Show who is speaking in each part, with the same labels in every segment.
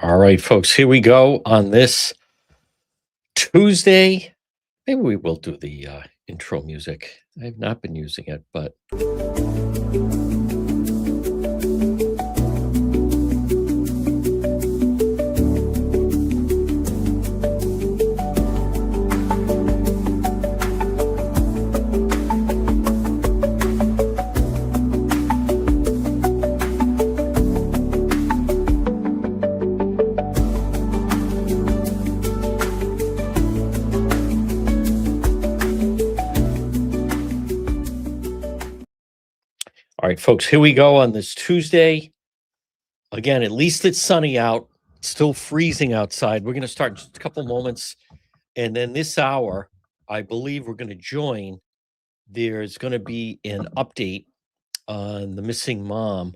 Speaker 1: All right, folks, here we go on this Tuesday. Maybe we will do the intro music. I've not been using it, but all right, folks, here we go on this Tuesday. Again, at least it's sunny out. It's still freezing outside. We're going to start in just a couple moments. And then this hour, I believe we're going to join. There's going to be an update on the missing mom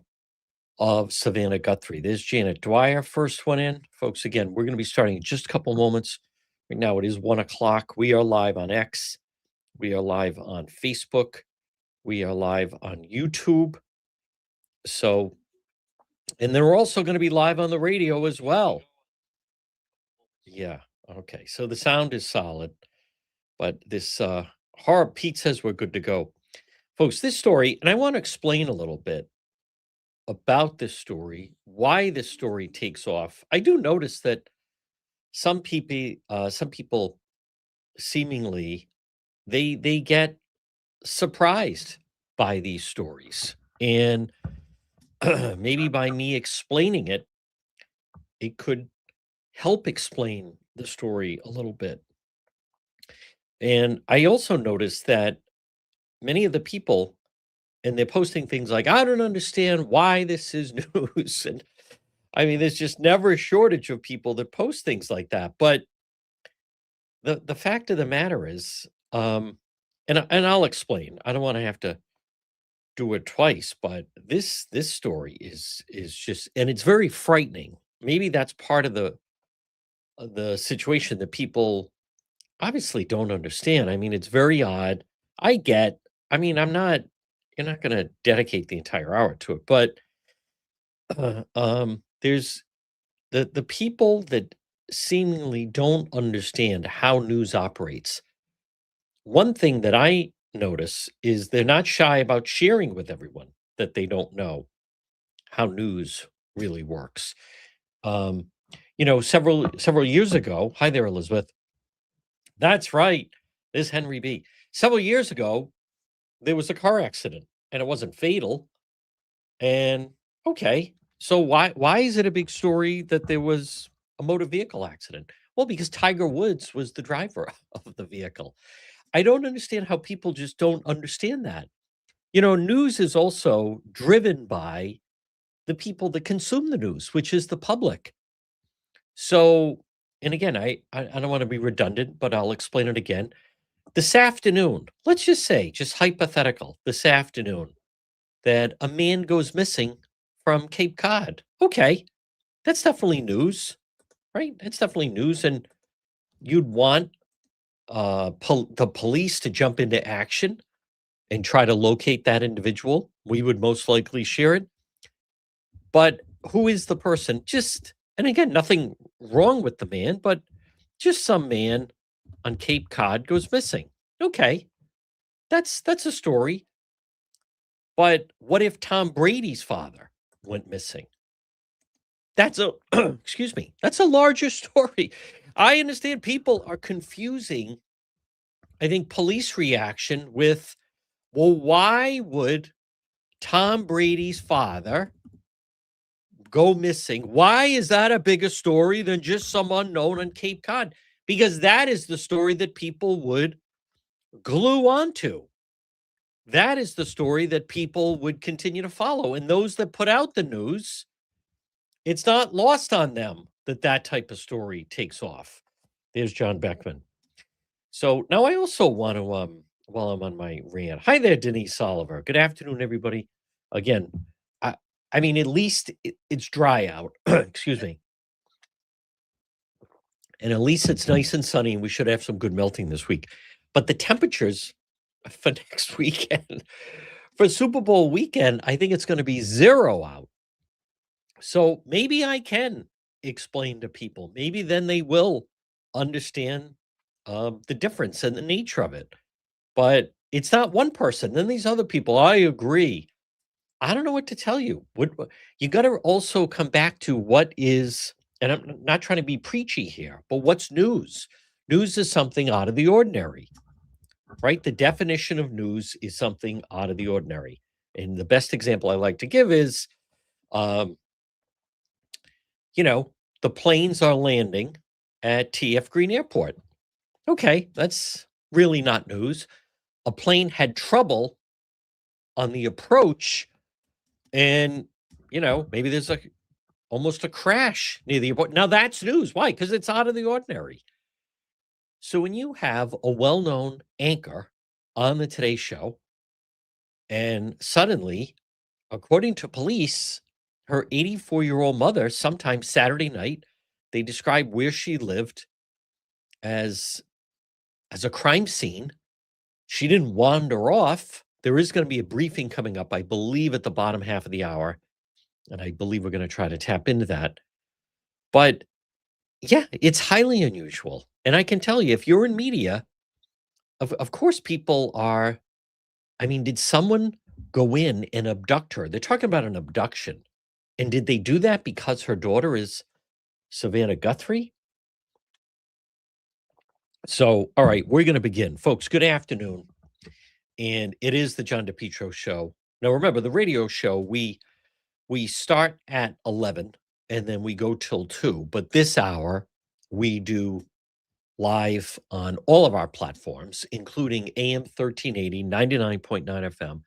Speaker 1: of Savannah Guthrie. There's Janet Dwyer, first one in. Folks, again, we're going to be starting in just a couple moments. Right now, it is 1 o'clock. We are live on X. We are live on Facebook. We are live on YouTube. So, and they're also going to be live on the radio as well. Yeah. Okay. So the sound is solid, but this horror Pete says we're good to go. Folks, this story, and I want to explain a little bit about this story, why this story takes off. I do notice that some people seemingly they get surprised by these stories. And maybe by me explaining it, it could help explain the story a little bit. And I also noticed that many of the people, and they're posting things like, I don't understand why this is news. And I mean, there's just never a shortage of people that post things like that. But the fact of the matter is, and I'll explain. I don't want to have to do it twice, but this story is just, and it's very frightening. Maybe that's part of the situation that people obviously don't understand. I mean, it's very odd. I get. I mean, I'm not. You're not going to dedicate the entire hour to it, but there's the people that seemingly don't understand how news operates. One thing that I notice is they're not shy about sharing with everyone that they don't know how news really works. Um, several years ago. Hi there, Elizabeth. That's right. This Henry B. Several years ago, there was a car accident, and it wasn't fatal. And okay, so why is it a big story that there was a motor vehicle accident? Well, because Tiger Woods was the driver of the vehicle. I don't understand how people just don't understand that. News is also driven by the people that consume the news, which is the public. So, and again, I don't want to be redundant, but I'll explain it again. This afternoon, let's just say, just hypothetical, this afternoon, that a man goes missing from Cape Cod. Okay, that's definitely news, right? That's definitely news, and you'd want the police to jump into action and try to locate that individual. We would most likely share it. But who is the person? Just, and again, nothing wrong with the man, but just some man on Cape Cod goes missing. Okay, that's a story. But what if Tom Brady's father went missing? That's a excuse me. That's a larger story. I understand people are confusing, I think, police reaction with, well, why would Tom Brady's father go missing? Why is that a bigger story than just some unknown on Cape Cod? Because that is the story that people would glue onto. That is the story that people would continue to follow. And those that put out the news, it's not lost on them that that type of story takes off. There's John Beckman. So now I also want to, while I'm on my rant, hi there, Denise Oliver. Good afternoon, everybody. Again, I mean, at least it's dry out. Excuse me. And at least it's nice and sunny, and we should have some good melting this week. But the temperatures for next weekend, for Super Bowl weekend, I think it's going to be 0 out. So maybe I can explain to people. Maybe then they will understand the difference and the nature of it. But it's not one person. Then these other people, I agree. I don't know what to tell you. You got to also come back to what is, and I'm not trying to be preachy here, but what's news? News is something out of the ordinary, right? The definition of news is something out of the ordinary. And the best example I like to give is, um, you know, the planes are landing at TF Green Airport. Okay, that's really not news. A plane had trouble on the approach, and maybe there's almost a crash near the airport. Now that's news. Why? Because it's out of the ordinary. So when you have a well-known anchor on the Today Show, and suddenly, according to police, her 84-year-old mother, sometime Saturday night, they describe where she lived as a crime scene. She didn't wander off. There is going to be a briefing coming up, I believe, at the bottom half of the hour, and I believe we're going to try to tap into that. But yeah, it's highly unusual. And I can tell you, if you're in media, of course, people are. I mean, did someone go in and abduct her? They're talking about an abduction. And did they do that because her daughter is Savannah Guthrie? So, all right, we're going to begin. Folks, good afternoon. And it is the John DePietro show. Now, remember, the radio show, we start at 11 and then we go till 2. But this hour, we do live on all of our platforms, including AM 1380, 99.9 FM.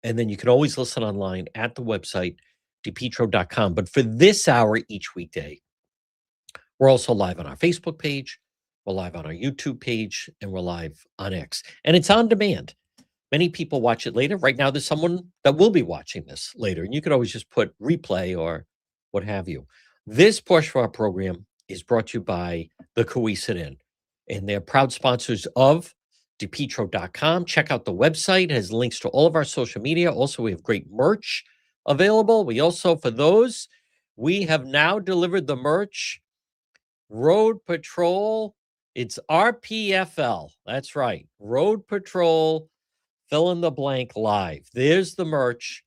Speaker 1: And then you can always listen online at the website, depetro.com. But for this hour each weekday, we're also live on our Facebook page, we're live on our YouTube page, and we're live on X. And it's on demand. Many people watch it later. Right now, there's someone that will be watching this later, and you could always just put replay or what have you. This portion of our program is brought to you by the Coesit Inn, and they're proud sponsors of depetro.com. Check out the website. It has links to all of our social media. Also, we have great merch available. We also, for those, we have now delivered the merch. Road Patrol. It's RPFL. That's right. Road Patrol, fill in the blank live. There's the merch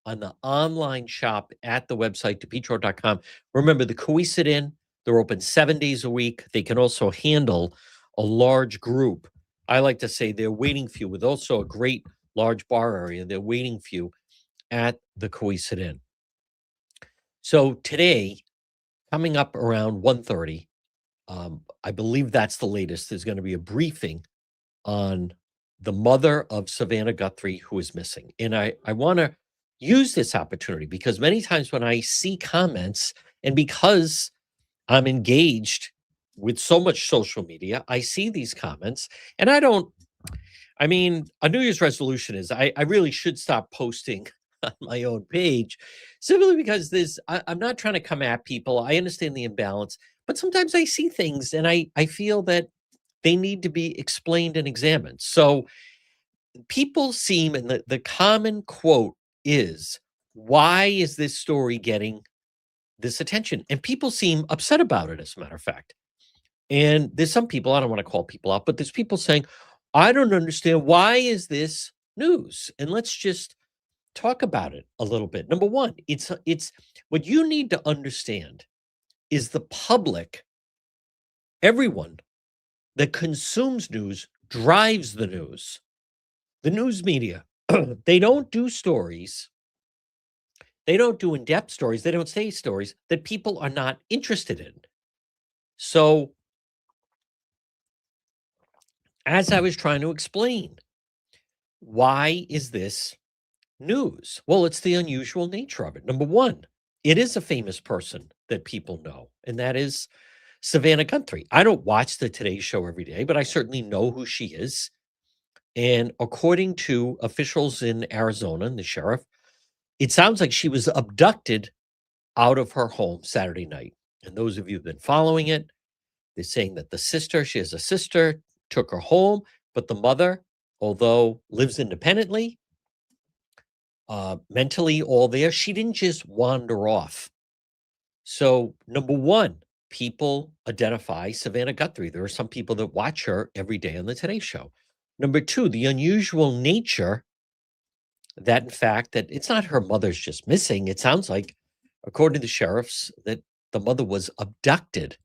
Speaker 1: on the online shop at the website, depetro.com. Remember, the Coesit Inn, they're open 7 days a week. They can also handle a large group. I like to say they're waiting for you with also a great large bar area. They're waiting for you at the Coesit Inn. So today, coming up around 1:30, I believe that's the latest, there's going to be a briefing on the mother of Savannah Guthrie who is missing. And I want to use this opportunity because many times when I see comments, and because I'm engaged with so much social media, I see these comments and I mean, a New Year's resolution is I really should stop posting on my own page simply because I'm not trying to come at people. I understand the imbalance, but sometimes I see things and I feel that they need to be explained and examined. So people seem, and the common quote is, why is this story getting this attention? And people seem upset about it, as a matter of fact. And there's some people, I don't want to call people out, but there's people saying, I don't understand. Why is this news? And let's just talk about it a little bit. Number one, it's what you need to understand is the public, everyone that consumes news drives the news. The news media, they don't do stories. They don't do in-depth stories. They don't say stories that people are not interested in. So, as I was trying to explain, why is this news? Well, it's the unusual nature of it. Number one, it is a famous person that people know, and that is Savannah Guthrie. I don't watch the Today Show every day, but I certainly know who she is. And according to officials in Arizona and the sheriff, it sounds like she was abducted out of her home Saturday night. And those of you who've been following it, they're saying that she has a sister, took her home, but the mother, although lives independently, mentally all there, she didn't just wander off. So, number one, people identify Savannah Guthrie. There are some people that watch her every day on the Today Show. Number two, the unusual nature that, in fact, that it's not her mother's just missing. It sounds like, according to the sheriffs, that the mother was abducted.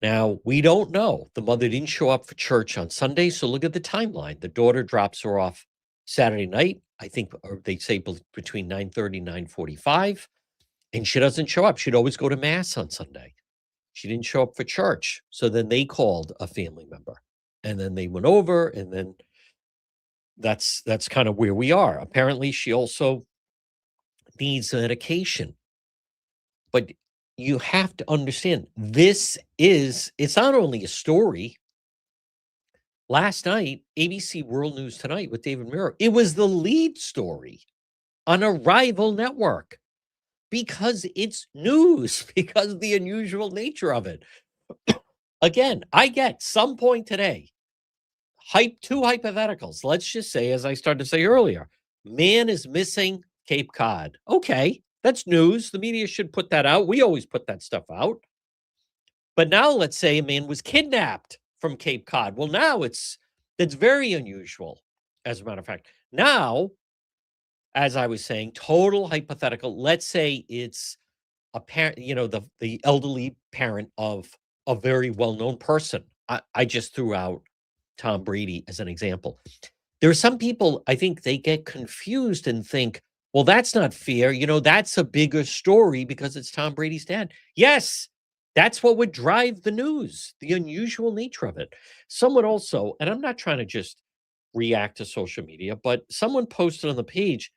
Speaker 1: Now, we don't know. The mother didn't show up for church on Sunday, so look at the timeline. The daughter drops her off Saturday night, I think, or they say between 9:30 and 9:45, and she doesn't show up. She'd always go to mass on Sunday. She didn't show up for church. So then they called a family member, and then they went over, and then that's kind of where we are. Apparently, she also needs medication. But you have to understand, it's not only a story. Last night, ABC World News Tonight with David Mirror, it was the lead story on a rival network because it's news, because of the unusual nature of it. Again, I get some point today, two hypotheticals. Let's just say, as I started to say earlier, man is missing Cape Cod. Okay, that's news. The media should put that out. We always put that stuff out. But now let's say a man was kidnapped from Cape Cod. Well, now that's very unusual, as a matter of fact. Now, as I was saying, total hypothetical. Let's say it's a parent, the elderly parent of a very well-known person. I just threw out Tom Brady as an example. There are some people, I think they get confused and think, well, that's not fair. That's a bigger story because it's Tom Brady's dad. Yes, that's what would drive the news, the unusual nature of it. Someone also, and I'm not trying to just react to social media, but someone posted on the page,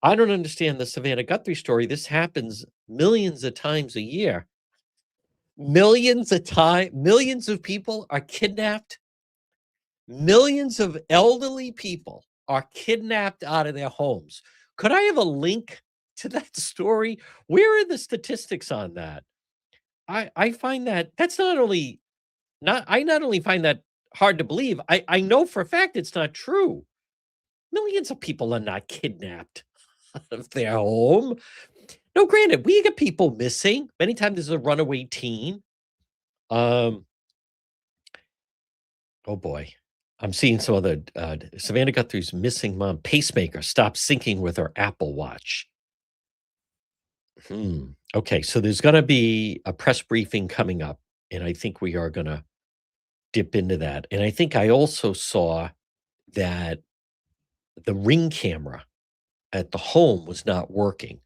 Speaker 1: I don't understand the Savannah Guthrie story. This happens millions of times a year. Millions of people are kidnapped. Millions of elderly people are kidnapped out of their homes. Could I have a link to that story? Where are the statistics on that? I find that's not only find that hard to believe, I know for a fact it's not true. Millions of people are not kidnapped out of their home. No, granted, we get people missing. Many times there's a runaway teen. Um, oh boy. I'm seeing some of the Savannah Guthrie's missing mom pacemaker stopped syncing with her Apple Watch. Okay, so there's going to be a press briefing coming up, and I think we are going to dip into that. And I think I also saw that the Ring camera at the home was not working.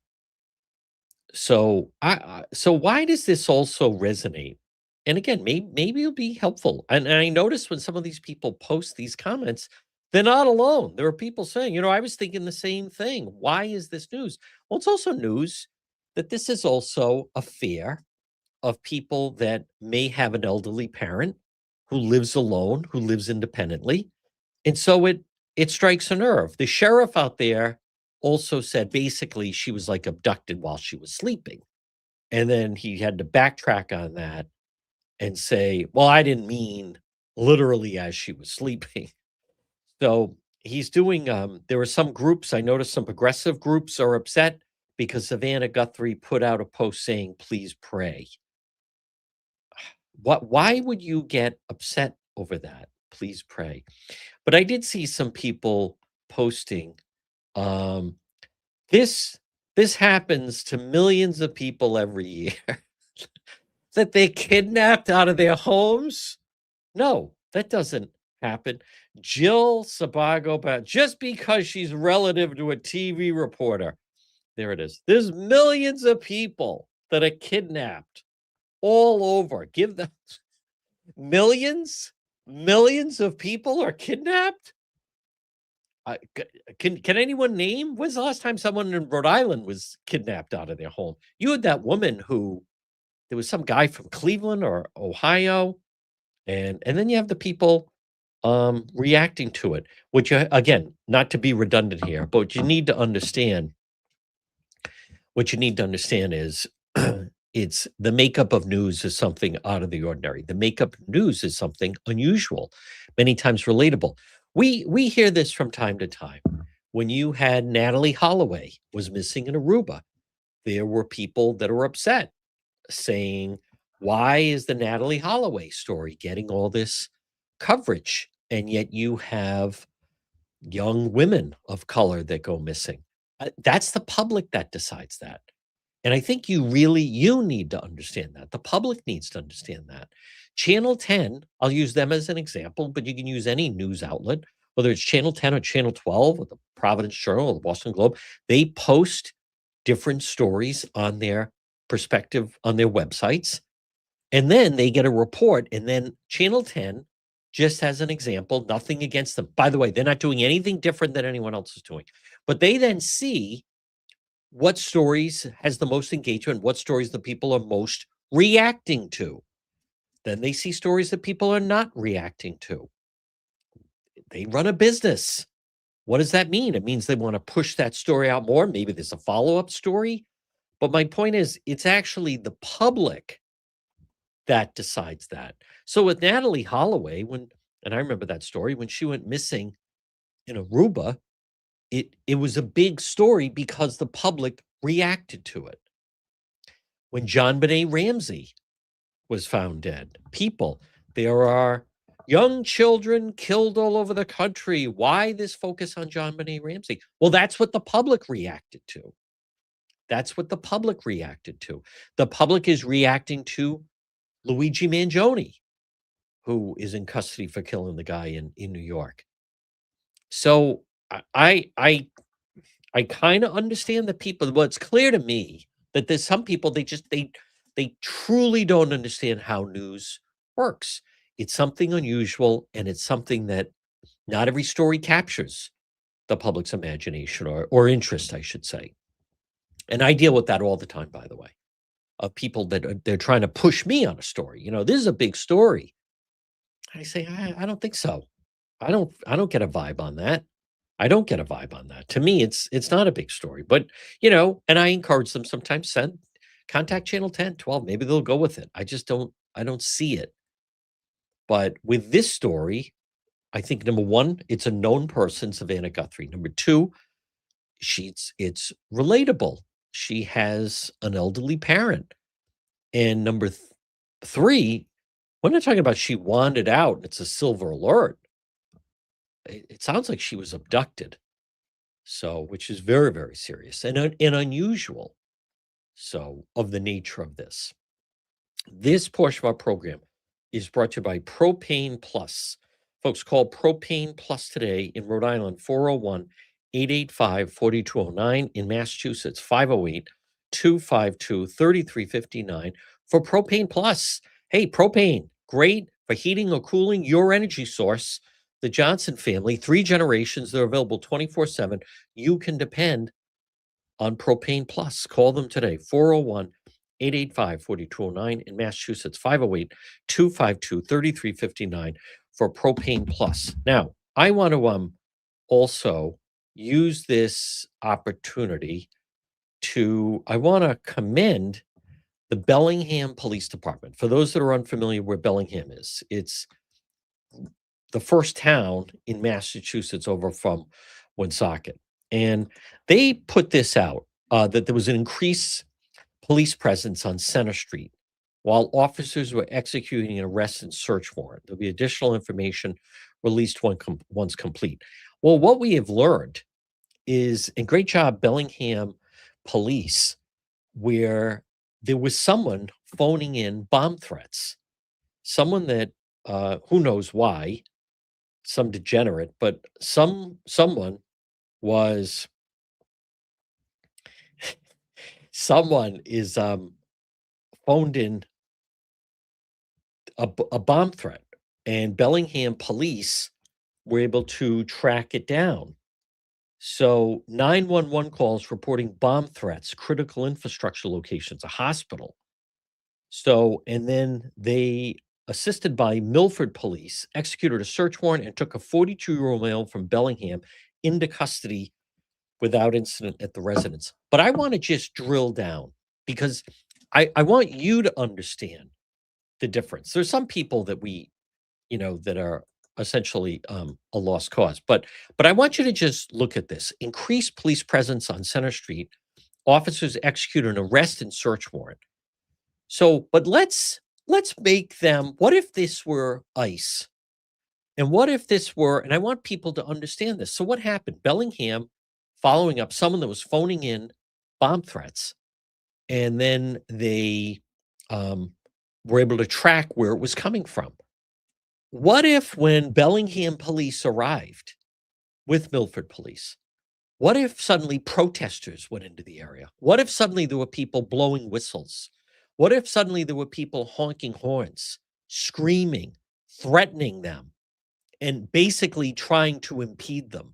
Speaker 1: So why does this also resonate? And again, maybe it'll be helpful. And I notice when some of these people post these comments, they're not alone. There are people saying, I was thinking the same thing. Why is this news? Well, it's also news that this is also a fear of people that may have an elderly parent who lives alone, who lives independently. And so it strikes a nerve. The sheriff out there also said basically she was like abducted while she was sleeping. And then he had to backtrack on that and say, well, I didn't mean literally as she was sleeping. So he's doing, there are some groups, I noticed some progressive groups are upset because Savannah Guthrie put out a post saying, please pray. Why would you get upset over that? Please pray. But I did see some people posting, um, this happens to millions of people every year that they kidnapped out of their homes. No, that doesn't happen. Jill Sabago, but just because she's relative to a TV reporter, there it is. There's millions of people that are kidnapped all over. Give them millions of people are kidnapped. Can anyone name when's the last time someone in Rhode Island was kidnapped out of their home? You had that woman who there was some guy from Cleveland or Ohio, and then you have the people reacting to it. Which again, not to be redundant here, but what you need to understand is it's the makeup of news is something out of the ordinary. The makeup of news is something unusual, many times relatable. We hear this from time to time. When you had Natalie Holloway was missing in Aruba, there were people that are upset saying, why is the Natalie Holloway story getting all this coverage? And yet you have young women of color that go missing. That's the public that decides that. And I think you need to understand that. The public needs to understand that. Channel 10, I'll use them as an example, but you can use any news outlet, whether it's Channel 10 or Channel 12 or the Providence Journal or the Boston Globe. They post different stories on their perspective on their websites. And then they get a report. And then Channel 10, just as an example, nothing against them. By the way, they're not doing anything different than anyone else is doing. But they then see what stories has the most engagement, what stories the people are most reacting to. Then they see stories that people are not reacting to. They run a business. What does that mean? It means they want to push that story out more. Maybe there's a follow-up story. But my point is, it's actually the public that decides that. So with Natalie Holloway, and I remember that story, when she went missing in Aruba, it was a big story because the public reacted to it. When John Benet Ramsey was found dead, there are young children killed all over the country. Why this focus on John Benet Ramsey? Well, that's what the public reacted to. That's what the public reacted to. The public is reacting to Luigi Mangione, who is in custody for killing the guy in New York. So I kind of understand the people. Well, it's clear to me that there's some people they truly don't understand how news works. It's something unusual, and it's something that not every story captures the public's imagination or interest, I should say. And I deal with that all the time, by the way, of people that they're trying to push me on a story. This is a big story. I say, I don't think so. I don't get a vibe on that. I don't get a vibe on that. To me, it's not a big story. But and I encourage them sometimes contact channel 10, 12. Maybe they'll go with it. I don't see it. But with this story, I think number one, it's a known person, Savannah Guthrie. Number two, it's relatable. She has an elderly parent. And number three, we're not talking about she wandered out and it's a silver alert. It sounds like she was abducted. So, which is very, very serious and unusual. So, of the nature of this. This portion of our program is brought to you by Propane Plus. Folks, call Propane Plus today in Rhode Island, 401 885 4209. In Massachusetts, 508 252 3359 for Propane Plus. Hey, propane, great for heating or cooling your energy source. The Johnson family, 3 generations, they're available 24/7. You can depend on Propane Plus. Call them today, 401 885 4209. In Massachusetts, 508 252 3359 for Propane Plus. Now, I want to also use this opportunity I want to commend the Bellingham Police Department. For those that are unfamiliar where Bellingham is, it's the first town in Massachusetts over from Woonsocket. And they put this out that there was an increased police presence on Center Street while officers were executing an arrest and search warrant. There'll be additional information released once complete. Well, what we have learned is, and great job, Bellingham Police, where there was someone phoning in bomb threats. Someone that, who knows why, some degenerate, but someone was someone is phoned in a bomb threat, and Bellingham police were able to track it down. So 911 calls reporting bomb threats, critical infrastructure locations, a hospital. So, and then they, assisted by Milford police, executed a search warrant and took a 42-year-old male from Bellingham into custody without incident at the residence. But I want to just drill down because I want you to understand the difference. There's some people that that are essentially a lost cause. But I want you to just look at this. Increased police presence on Center Street officers execute an arrest and search warrant. So, but let's make them, what if this were ICE? And what if this were, and I want people to understand this. So what happened? Bellingham following up someone that was phoning in bomb threats, and then they um, were able to track where it was coming from. What if when Bellingham police arrived with Milford police, what if suddenly protesters went into the area? What if suddenly there were people blowing whistles? What if suddenly there were people honking horns, screaming, threatening them, and basically trying to impede them?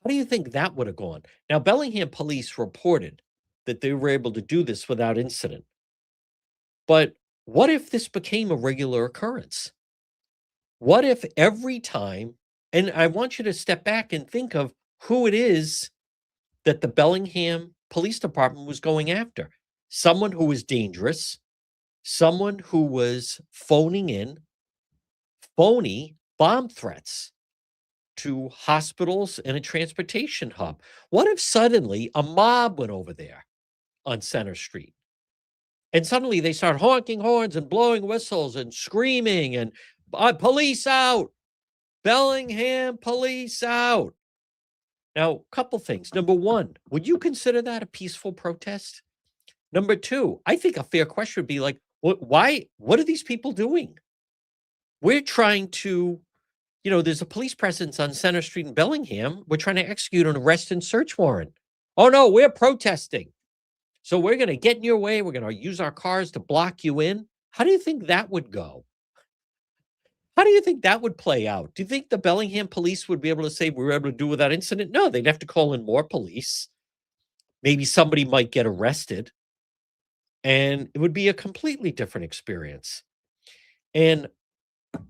Speaker 1: How do you think that would have gone? Now, Bellingham police reported that they were able to do this without incident. But what if this became a regular occurrence? What if every time, and I want you to step back and think of who it is that the Bellingham Police Department was going after. Someone who was dangerous, someone who was phoning in phony bomb threats to hospitals and a transportation hub. What if suddenly a mob went over there on Center Street and suddenly they start honking horns and blowing whistles and screaming and police out, Bellingham police out. Now, a couple things. Number one, would you consider that a peaceful protest? Number two, I think a fair question would be like, what are these people doing? We're trying to, there's a police presence on Center Street in Bellingham. We're trying to execute an arrest and search warrant. Oh no, we're protesting. So we're going to get in your way. We're going to use our cars to block you in. How do you think that would go? How do you think that would play out? Do you think the Bellingham police would be able to say we were able to do without incident? No, they'd have to call in more police. Maybe somebody might get arrested, and it would be a completely different experience. And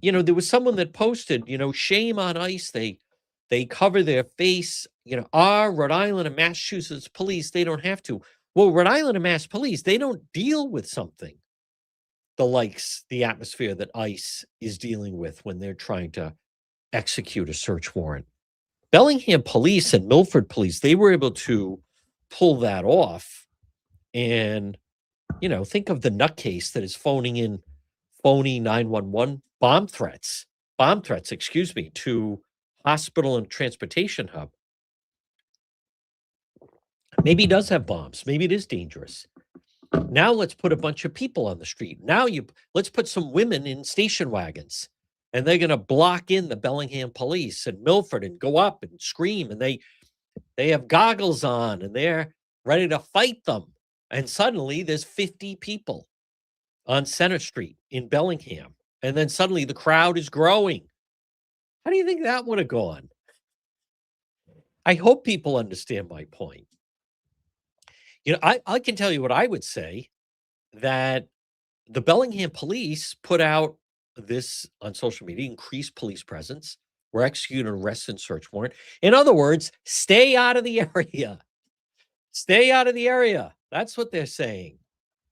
Speaker 1: there was someone that posted, shame on ICE. They cover their face. Our Rhode Island and Massachusetts police, they don't have to. Well, Rhode Island and Mass police, they don't deal with something the atmosphere that ICE is dealing with when they're trying to execute a search warrant. Bellingham police and Milford police, they were able to pull that off. And, think of the nutcase that is phoning in phony 911 bomb threats, to hospital and transportation hub. Maybe he does have bombs. Maybe it is dangerous. Now let's put a bunch of people on the street. Let's put some women in station wagons, and they're going to block in the Bellingham police and Milford and go up and scream. And they have goggles on and they're ready to fight them. And suddenly there's 50 people on Center Street in Bellingham. And then suddenly the crowd is growing. How do you think that would have gone? I hope people understand my point. I can tell you what I would say, that the Bellingham police put out this on social media, increased police presence. We're executing an arrest and search warrant. In other words, stay out of the area. Stay out of the area. That's what they're saying.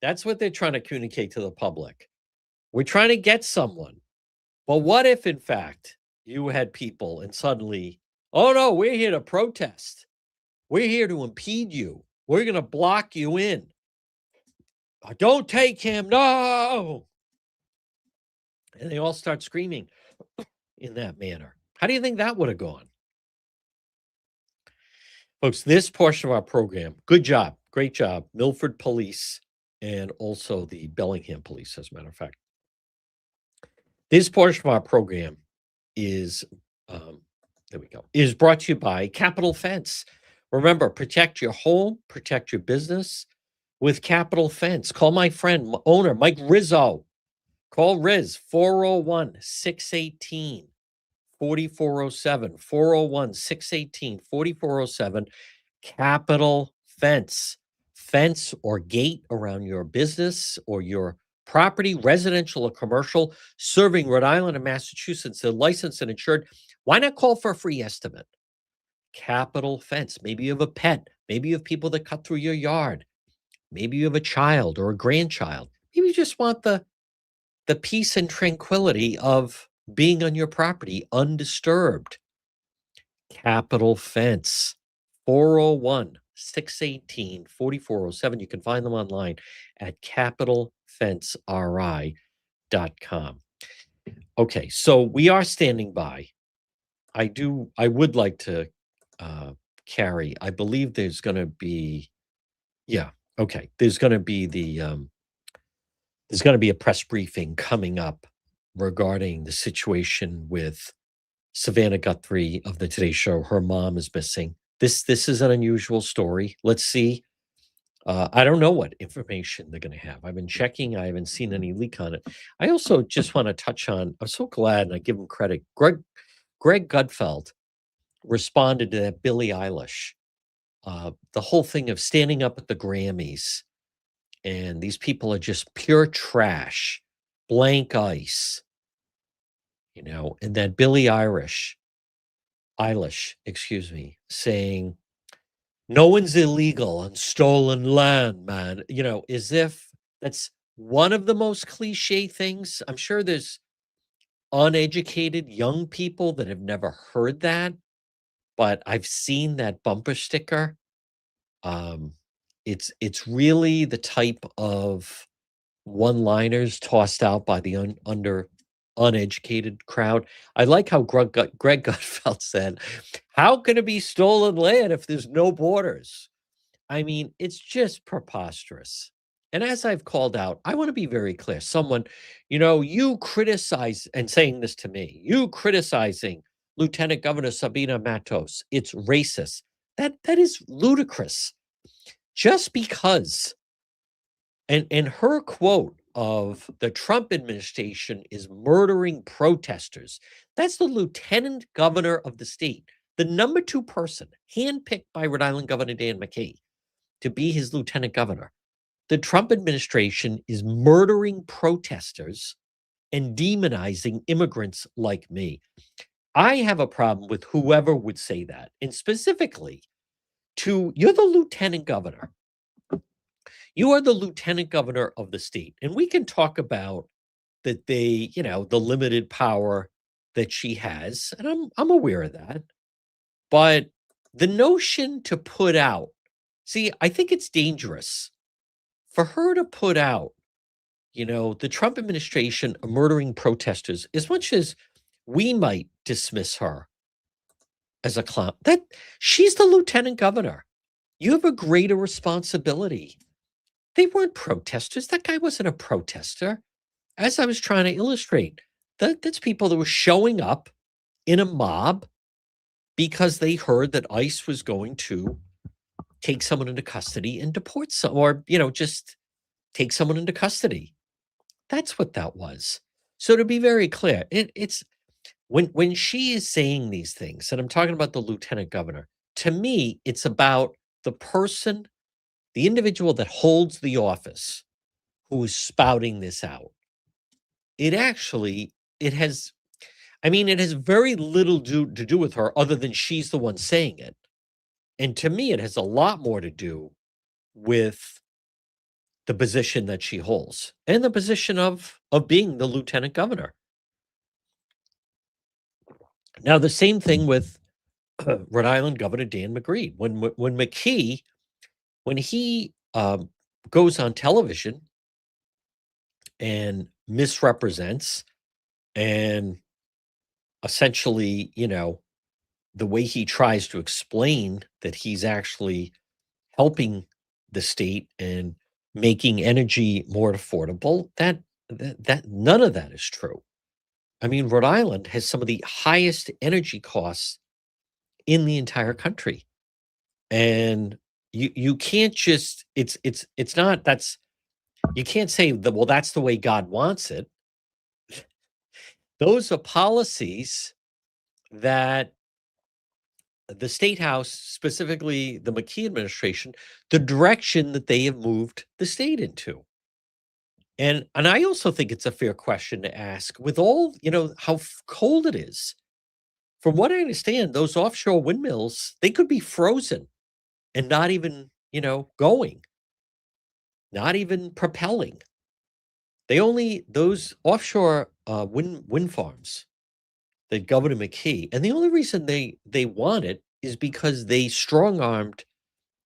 Speaker 1: That's what they're trying to communicate to the public. We're trying to get someone. Well, what if, in fact, you had people and suddenly, oh no, we're here to protest. We're here to impede you. We're going to block you in. Don't take him. No. And they all start screaming in that manner. How do you think that would have gone? Folks, this portion of our program, good job, great job, Milford Police and also the Bellingham Police, as a matter of fact. This portion of our program is, is brought to you by Capital Fence. Remember, protect your home, protect your business with Capital Fence. Call my friend, owner, Mike Rizzo. Call Riz, 401-618-4407, 401-618-4407. Capital Fence. Fence or gate around your business or your property, residential or commercial, serving Rhode Island and Massachusetts. They're licensed and insured. Why not call for a free estimate? Capital Fence. Maybe you have a pet. Maybe you have people that cut through your yard. Maybe you have a child or a grandchild. Maybe you just want the peace and tranquility of being on your property undisturbed. Capital Fence. 401 618-4407. You can find them online at capitalfenceri.com. Okay, so we are standing by. I would like to uh carry. I believe there's gonna be yeah, okay. There's gonna be a press briefing coming up regarding the situation with Savannah Guthrie of the Today Show. Her mom is missing. This is an unusual story. Let's see. I don't know what information they're gonna have. I've been checking. I haven't seen any leak on it. I also just want to touch on. I'm so glad, and I give him credit. Greg Gutfeld responded to that Billie Eilish, the whole thing of standing up at the Grammys, and these people are just pure trash, blank ice, and that Eilish, excuse me, saying, "No one's illegal on stolen land, man." As if that's one of the most cliche things. I'm sure there's uneducated young people that have never heard that, but I've seen that bumper sticker. Um, it's really the type of one-liners tossed out by the uneducated crowd. I like how Greg Gutfeld said, "How can it be stolen land if there's no borders?" I mean, it's just preposterous. And as I've called out, I want to be very clear. Someone, you criticize and saying this to me, you criticizing Lieutenant Governor Sabina Matos, it's racist. That is ludicrous. Just because and her quote of the Trump administration is murdering protesters. That's the lieutenant governor of the state, the number 2 person handpicked by Rhode Island Governor Dan McKay to be his lieutenant governor. The Trump administration is murdering protesters and demonizing immigrants like me. I have a problem with whoever would say that. And specifically you're the lieutenant governor. You are the lieutenant governor of the state. And we can talk about that the limited power that she has. And I'm aware of that. But the notion to put out, see, I think it's dangerous for her to put out, the Trump administration are murdering protesters, as much as we might dismiss her as a clown. That she's the lieutenant governor. You have a greater responsibility. They weren't protesters. That guy wasn't a protester. As I was trying to illustrate, that's people that were showing up in a mob because they heard that ICE was going to take someone into custody and deport some, or just take someone into custody. That's what that was. So to be very clear, it's when she is saying these things, and I'm talking about the lieutenant governor, to me, it's about the person, the individual that holds the office who is spouting this out. It has, I mean, it has very little to do with her other than she's the one saying it. And to me, it has a lot more to do with the position that she holds and the position of being the lieutenant governor. Now, the same thing with Rhode Island Governor Dan McGreed. When McKee, when he goes on television and misrepresents and essentially, the way he tries to explain that he's actually helping the state and making energy more affordable, that none of that is true. I mean, Rhode Island has some of the highest energy costs in the entire country. And you can't just it's not that's you can't say that, well, that's the way God wants it. Those are policies that the state house, specifically the McKee administration, the direction that they have moved the state into. And I also think it's a fair question to ask with all, how cold it is. From what I understand, those offshore windmills, they could be frozen and not even, going, not even propelling. Those offshore wind farms that Governor McKee, and the only reason they want it is because they strong armed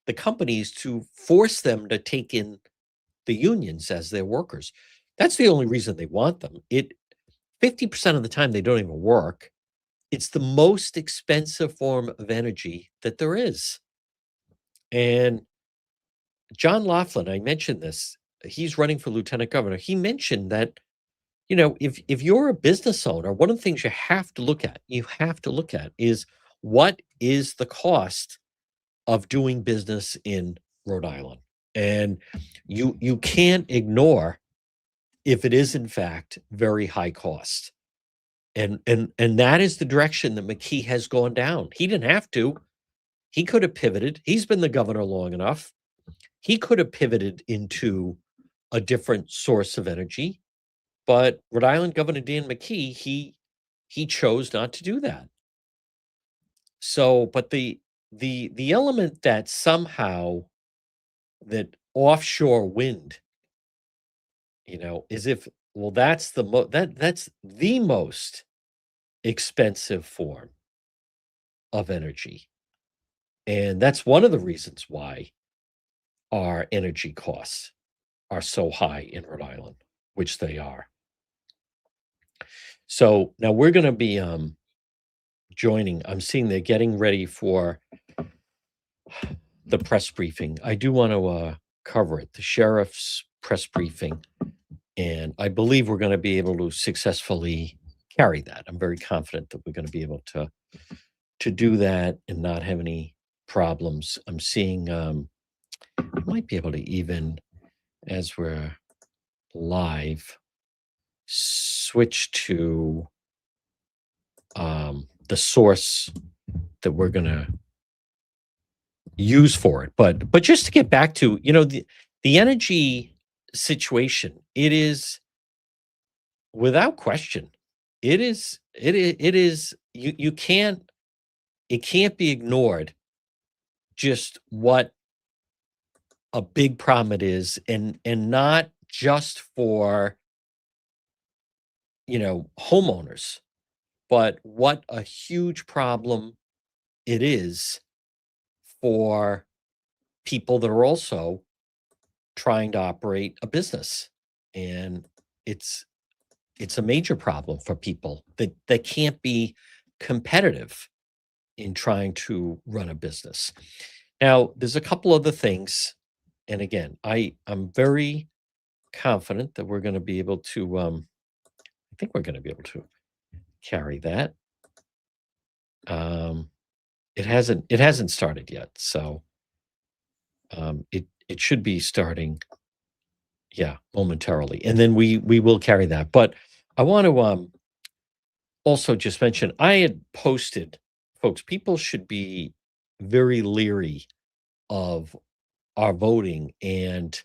Speaker 1: the companies to force them to take in the unions as their workers. That's the only reason they want them. It 50% of the time they don't even work. It's the most expensive form of energy that there is. And John Laughlin, I mentioned this. He's running for lieutenant governor. He mentioned that, if you're a business owner, one of the things you have to look at is what is the cost of doing business in Rhode Island. And you can't ignore if it is in fact very high cost. And that is the direction that McKee has gone down. He didn't have to. He could have pivoted. He's been the governor long enough. He could have pivoted into a different source of energy, but Rhode Island Governor Dan McKee, he chose not to do that. So, but the element that somehow that offshore wind, is if well, that's the most expensive form of energy. And that's one of the reasons why our energy costs are so high in Rhode Island, which they are. So now we're going to be joining. I'm seeing they're getting ready for the press briefing. I do want to cover it, the sheriff's press briefing, and I believe we're going to be able to successfully carry that. I'm very confident that we're going to be able to do that and not have any problems. I'm seeing I might be able to even, as we're live, switch to the source that we're going to use for it. But just to get back to, the energy situation, it is without question, it is you can't it can't be ignored just what a big problem it is, and not just for homeowners, but what a huge problem it is for people that are also trying to operate a business. And it's it's a major problem for people that can't be competitive in trying to run a business. Now, there's a couple other things, and again, I'm very confident that we're going to be able to. I think we're going to be able to carry that. Um, it hasn't started yet, so it should be starting, yeah, momentarily, and then we will carry that. But I want to also just mention I had posted, folks. People should be very leery of our voting and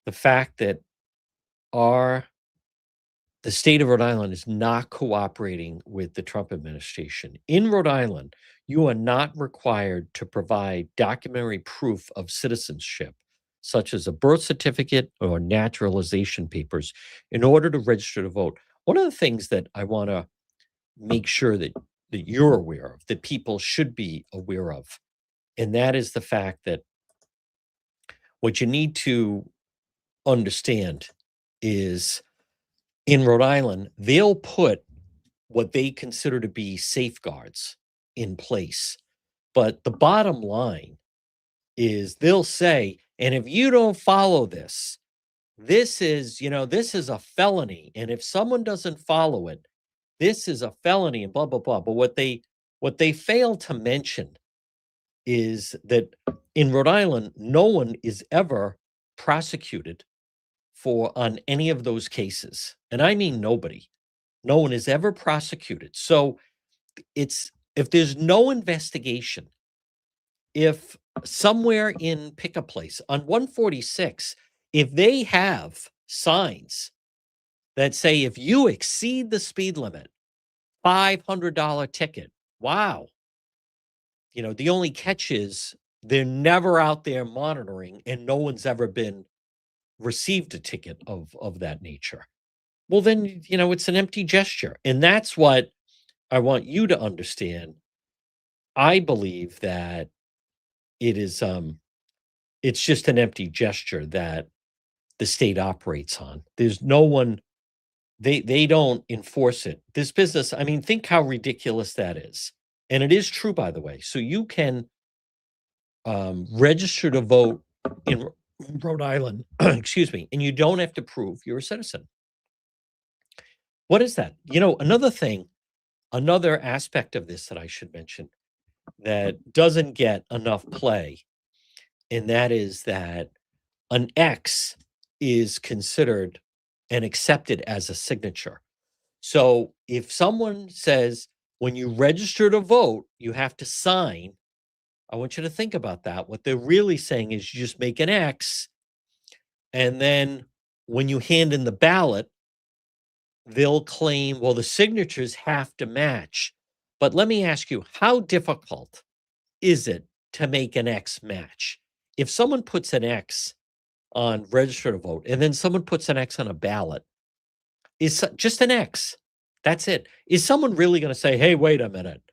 Speaker 1: the fact that our the state of Rhode Island is not cooperating with the Trump administration. In Rhode Island, you are not required to provide documentary proof of citizenship, such as a birth certificate or naturalization papers, in order to register to vote. One of the things that I want to make sure that you're aware of, that people should be aware of, and that is the fact that what you need to understand is in Rhode Island, they'll put what they consider to be safeguards in place. But the bottom line is they'll say, and if you don't follow this, this is a felony. And if someone doesn't follow it, this is a felony and blah, blah, blah. But what they fail to mention is that in Rhode Island, no one is ever prosecuted for on any of those cases. And I mean nobody. No one is ever prosecuted. So it's if there's no investigation, if somewhere in pick a place on 146, if they have signs that say if you exceed the speed limit, $500 ticket. Wow. The only catch is they're never out there monitoring and no one's ever been received a ticket of that nature. Well, then, it's an empty gesture. And that's what I want you to understand. I believe that it is It's just an empty gesture that the state operates on. There's no one they don't enforce it. This business, I mean, think how ridiculous that is. And it is true, by the way. So you can register to vote in Rhode Island, excuse me, and you don't have to prove you're a citizen. What is that? Another thing, another aspect of this that I should mention that doesn't get enough play, and that is that an X is considered and accepted as a signature. So if someone says, when you register to vote, you have to sign, I want you to think about that. What they're really saying is you just make an X, and then when you hand in the ballot, they'll claim, well, the signatures have to match. But let me ask you, how difficult is it to make an X match? If someone puts an X on register to vote and then someone puts an X on a ballot, just an X. That's it. Is someone really going to say, hey, wait a minute?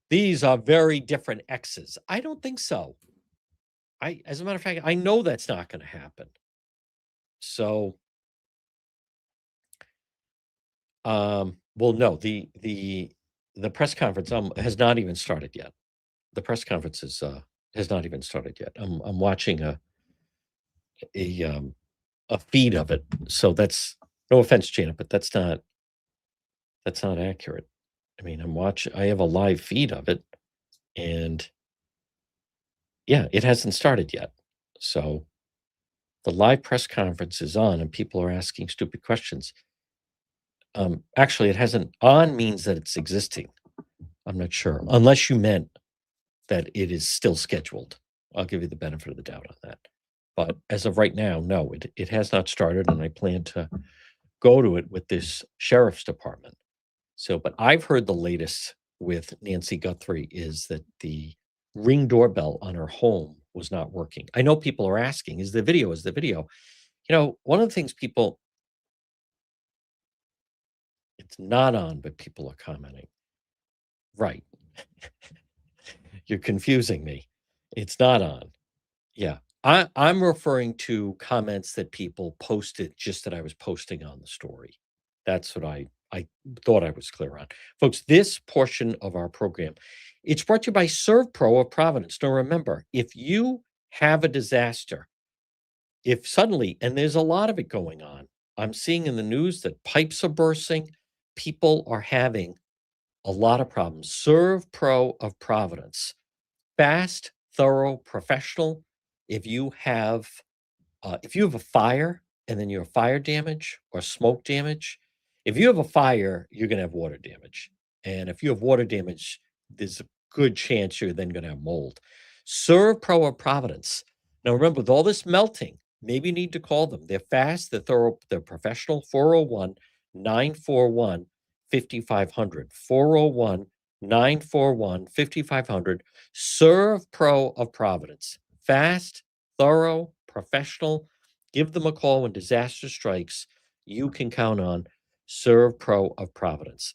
Speaker 1: These are very different X's. I don't think so. As a matter of fact, I know that's not going to happen. So, well, no, the press conference has not even started yet. The press conference has not even started yet. I'm watching a a feed of it. So that's no offense, Janet, but that's not accurate. I mean, I have a live feed of it, and yeah, it hasn't started yet. So the live press conference is on and people are asking stupid questions. Actually, it hasn't on means that it's existing. I'm not sure, unless you meant that it is still scheduled. I'll give you the benefit of the doubt on that. But as of right now, no, it has not started, and I plan to go to it with this sheriff's department. So, but I've heard the latest with Nancy Guthrie is that the Ring doorbell on her home was not working. I know people are asking, is the video? One of the things it's not on, but people are commenting. Right. You're confusing me. It's not on. Yeah. I'm referring to comments that people posted just that I was posting on the story. That's what I thought I was clear on. Folks, this portion of our program, it's brought to you by ServPro of Providence. Now remember, if you have a disaster, if suddenly, and there's a lot of it going on, I'm seeing in the news that pipes are bursting, people are having a lot of problems. ServPro of Providence, fast, thorough, professional. If you have if you have a fire and then you have fire damage or smoke damage, if you have a fire, you're going to have water damage. And if you have water damage, there's a good chance you're then going to have mold. Serve Pro of Providence. Now, remember, with all this melting, maybe you need to call them. They're fast, they're thorough, they're professional. 401-941-5500. 401-941-5500. Serve Pro of Providence. Fast, thorough, professional. Give them a call when disaster strikes. You can count on Serve Pro of Providence.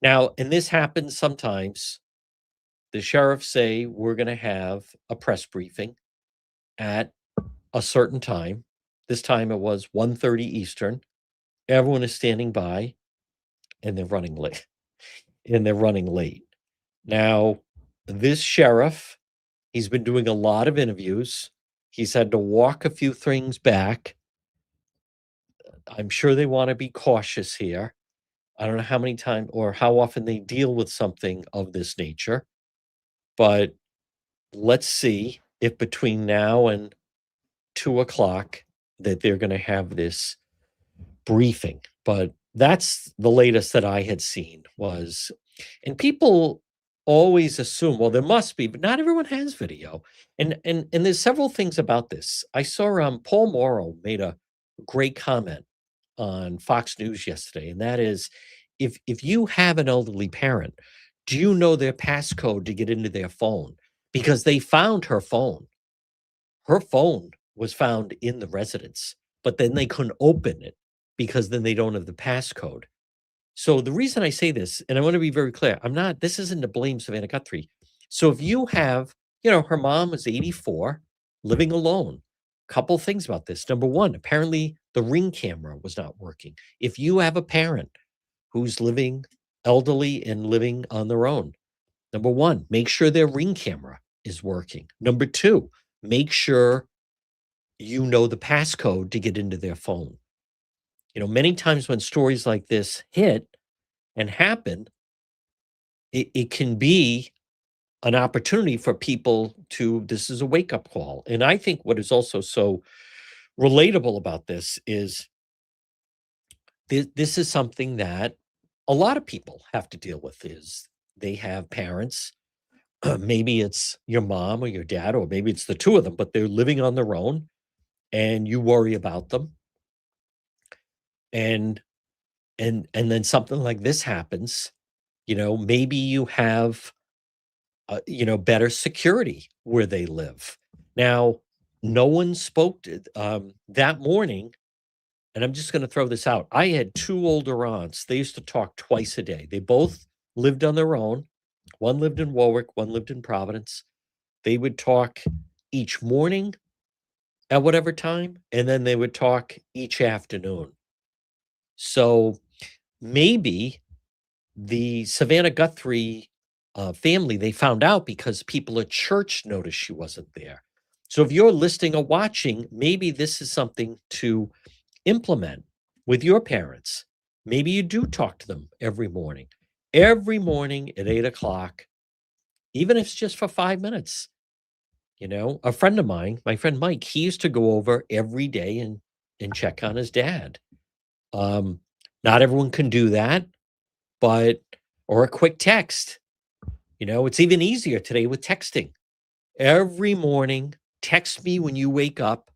Speaker 1: Now, and this happens sometimes. The sheriffs say we're going to have a press briefing at a certain time. This time it was 1:30 Eastern. Everyone is standing by and they're running late. Now, this sheriff, he's been doing a lot of interviews. He's had to walk a few things back. I'm sure they want to be cautious here. I don't know how many times or how often they deal with something of this nature, but let's see if between now and 2 o'clock that they're going to have this briefing. But that's the latest that I had seen was, and people always assume, well, there must be, but not everyone has video. And there's several things about this. I saw Paul Morrow made a great comment on Fox News yesterday, and that is, if you have an elderly parent, do you know their passcode to get into their phone? Because they found her phone. Her phone was found in the residence, but then they couldn't open it because then they don't have the passcode. So the reason I say this, and I want to be very clear, this isn't to blame Savannah Guthrie. So if you have, her mom was 84, living alone. Couple things about this. Number one, apparently the Ring camera was not working. If you have a parent who's living elderly and living on their own, number one, make sure their Ring camera is working. Number two, make sure you know the passcode to get into their phone. Many times when stories like this hit and happen, it can be an opportunity for people to this is a wake-up call. And I think what is also so relatable about this is this is something that a lot of people have to deal with is they have parents, maybe it's your mom or your dad, or maybe it's the two of them, but they're living on their own and you worry about them. And and then something like this happens, maybe you have better security where they live. Now, no one spoke to that morning, and I'm just gonna throw this out. I had 2 older aunts, they used to talk twice a day. They both lived on their own. One lived in Warwick, one lived in Providence. They would talk each morning at whatever time, and then they would talk each afternoon. So, maybe the Savannah Guthrie, family, they found out because people at church noticed she wasn't there. So if you're listening or watching, maybe this is something to implement with your parents. Maybe you do talk to them every morning. Every morning at 8 o'clock, even if it's just for 5 minutes. A friend of mine, my friend Mike, he used to go over every day and check on his dad. Um, Not everyone can do that, but or a quick text. It's even easier today with texting. Every morning, text me when you wake up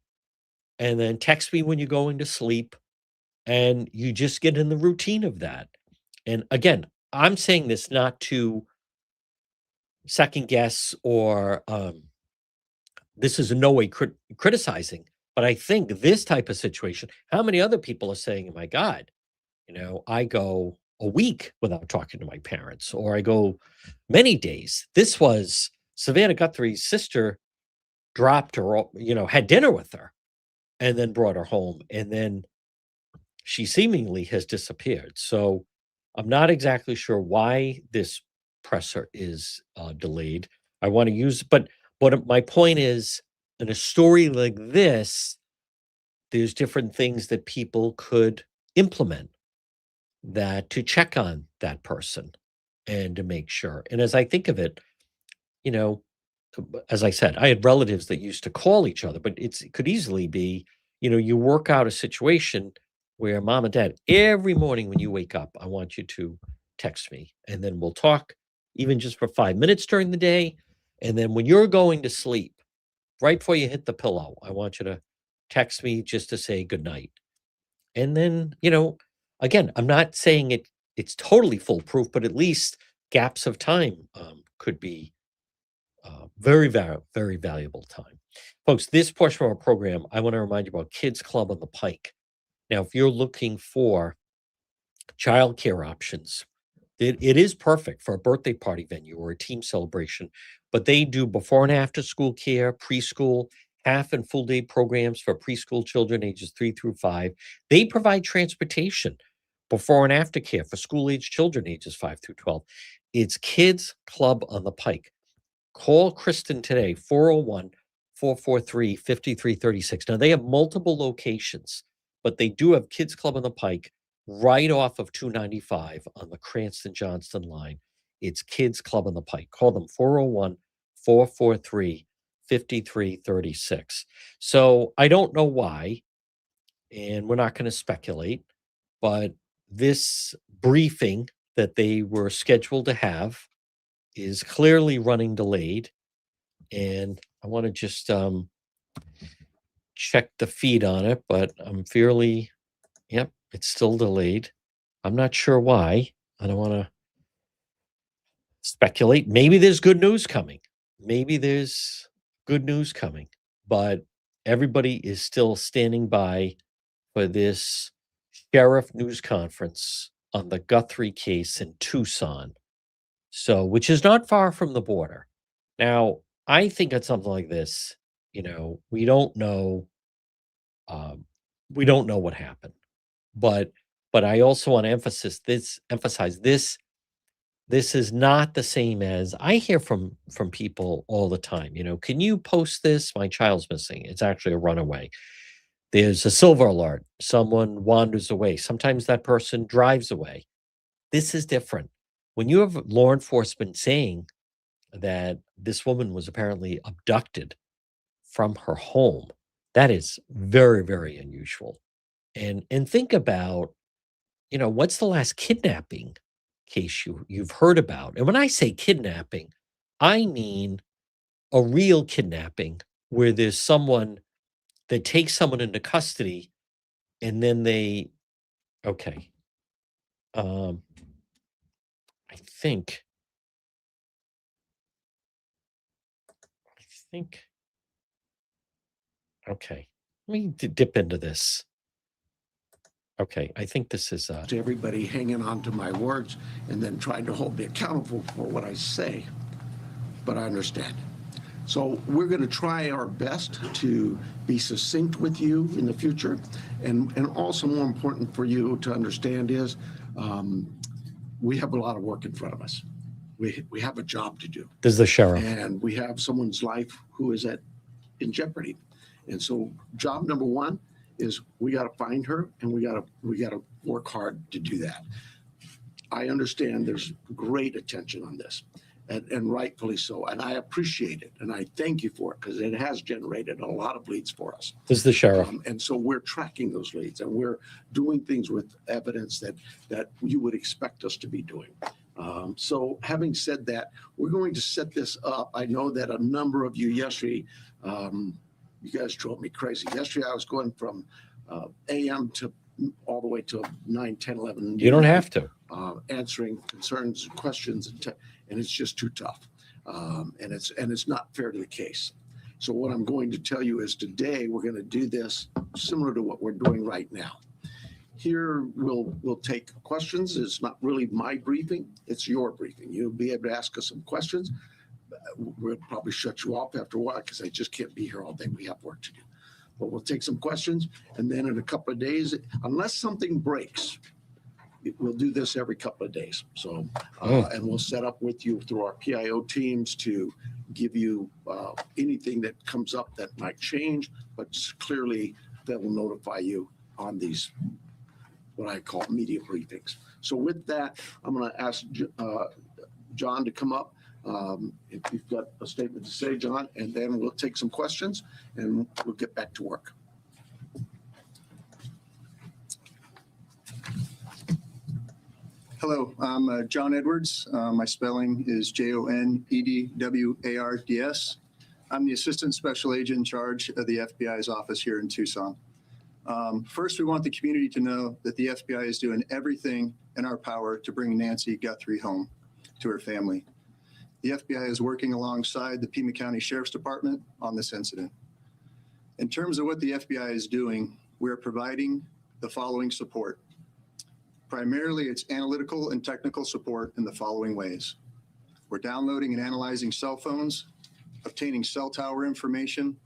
Speaker 1: and then text me when you're going to sleep. And you just get in the routine of that. And again, I'm saying this not to second guess or this is in no way criticizing, but I think this type of situation, how many other people are saying, oh my God, I go a week without talking to my parents, or I go many days. This was Savannah Guthrie's sister dropped her, had dinner with her and then brought her home. And then she seemingly has disappeared. So I'm not exactly sure why this presser is delayed. I want to use, but my point is, in a story like this, there's different things that people could implement that to check on that person and to make sure. And as I think of it, you know, as I said, I had relatives that used to call each other, but it could easily be, you work out a situation where mom and dad, every morning when you wake up, I want you to text me and then we'll talk even just for 5 minutes during the day. And then when you're going to sleep, right before you hit the pillow, I want you to text me just to say good night. And then, again, I'm not saying it's totally foolproof, but at least gaps of time could be very valuable time. Folks, this portion of our program, I want to remind you about Kids Club on the Pike. Now, if you're looking for childcare options, it is perfect for a birthday party venue or a team celebration, but they do before and after school care, preschool, half and full day programs for preschool children ages 3 through 5. They provide transportation before and after care for school age children ages 5 through 12. It's Kids Club on the Pike. Call Kristen today, 401-443-5336. Now, they have multiple locations, but they do have Kids Club on the Pike right off of 295 on the Cranston Johnston line. It's Kids Club on the Pike. Call them 401-443-5336. So I don't know why, and we're not going to speculate, but this briefing that they were scheduled to have is clearly running delayed. And I want to just check the feed on it, but I'm fairly, yep, it's still delayed. I'm not sure why. I don't want to speculate. Maybe there's good news coming. Maybe there's good news coming, but everybody is still standing by for this sheriff news conference on the Guthrie case in Tucson. So, which is not far from the border. Now, I think on something like this, we don't know, um, we don't know what happened. But I also want to emphasize this. This is not the same as I hear from people all the time. Can you post this? My child's missing. It's actually a runaway. There's a silver alert. Someone wanders away. Sometimes that person drives away. This is different. When you have law enforcement saying that this woman was apparently abducted from her home, that is very, very unusual. And think about, what's the last kidnapping case you've heard about? And when I say kidnapping, I mean a real kidnapping where there's someone that takes someone into custody and then they okay. Um, I think I think okay. Let me dip into this. Okay, I think this is
Speaker 2: To everybody hanging on to my words and then trying to hold me accountable for what I say. But I understand. So we're going to try our best to be succinct with you in the future. And also more important for you to understand is we have a lot of work in front of us. We have a job to do.
Speaker 1: this is the sheriff.
Speaker 2: And we have someone's life who is in jeopardy. And so job number one is we got to find her, and we got to work hard to do that. I understand there's great attention on this, and rightfully so, and I appreciate it, and I thank you for it because it has generated a lot of leads for us.
Speaker 1: This is the sheriff.
Speaker 2: And so we're tracking those leads, and we're doing things with evidence that you would expect us to be doing. So having said that, we're going to set this up. I know that a number of you yesterday, you guys drove me crazy. Yesterday, I was going from AM to all the way to 9, 10, 11.
Speaker 1: You don't have to.
Speaker 2: Answering concerns and questions, and it's just too tough. And it's not fair to the case. So what I'm going to tell you is today we're going to do this similar to what we're doing right now. Here we'll take questions. It's not really my briefing, it's your briefing. You'll be able to ask us some questions. We'll probably shut you off after a while because I just can't be here all day. We have work to do. But we'll take some questions, and then in a couple of days, unless something breaks, we'll do this every couple of days. So, and we'll set up with you through our PIO teams to give you anything that comes up that might change, but clearly that will notify you on these, what I call media briefings. So with that, I'm going to ask John to come up. If you've got a statement to say, John, and then we'll take some questions and we'll get back to work.
Speaker 3: Hello, I'm John Edwards. My spelling is Jonedwards. I'm the Assistant Special Agent in charge of the FBI's office here in Tucson. First, we want the community to know that the FBI is doing everything in our power to bring Nancy Guthrie home to her family. The FBI is working alongside the Pima County Sheriff's Department on this incident. In terms of what the FBI is doing, we are providing the following support. Primarily, it's analytical and technical support in the following ways. We're downloading and analyzing cell phones, obtaining cell tower information,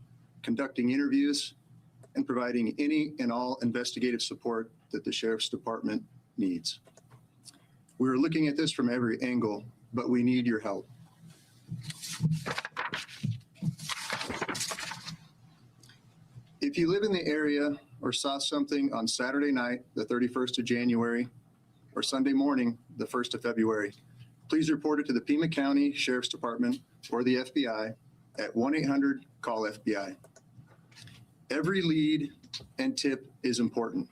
Speaker 3: conducting interviews, and providing any and all investigative support that the Sheriff's Department needs. We're looking at this from every angle, but we need your help. If you live in the area or saw something on Saturday night, the 31st of January, or Sunday morning, the 1st of February, please report it to the Pima County Sheriff's Department or the FBI at 1-800-CALL-FBI. Every lead and tip is important.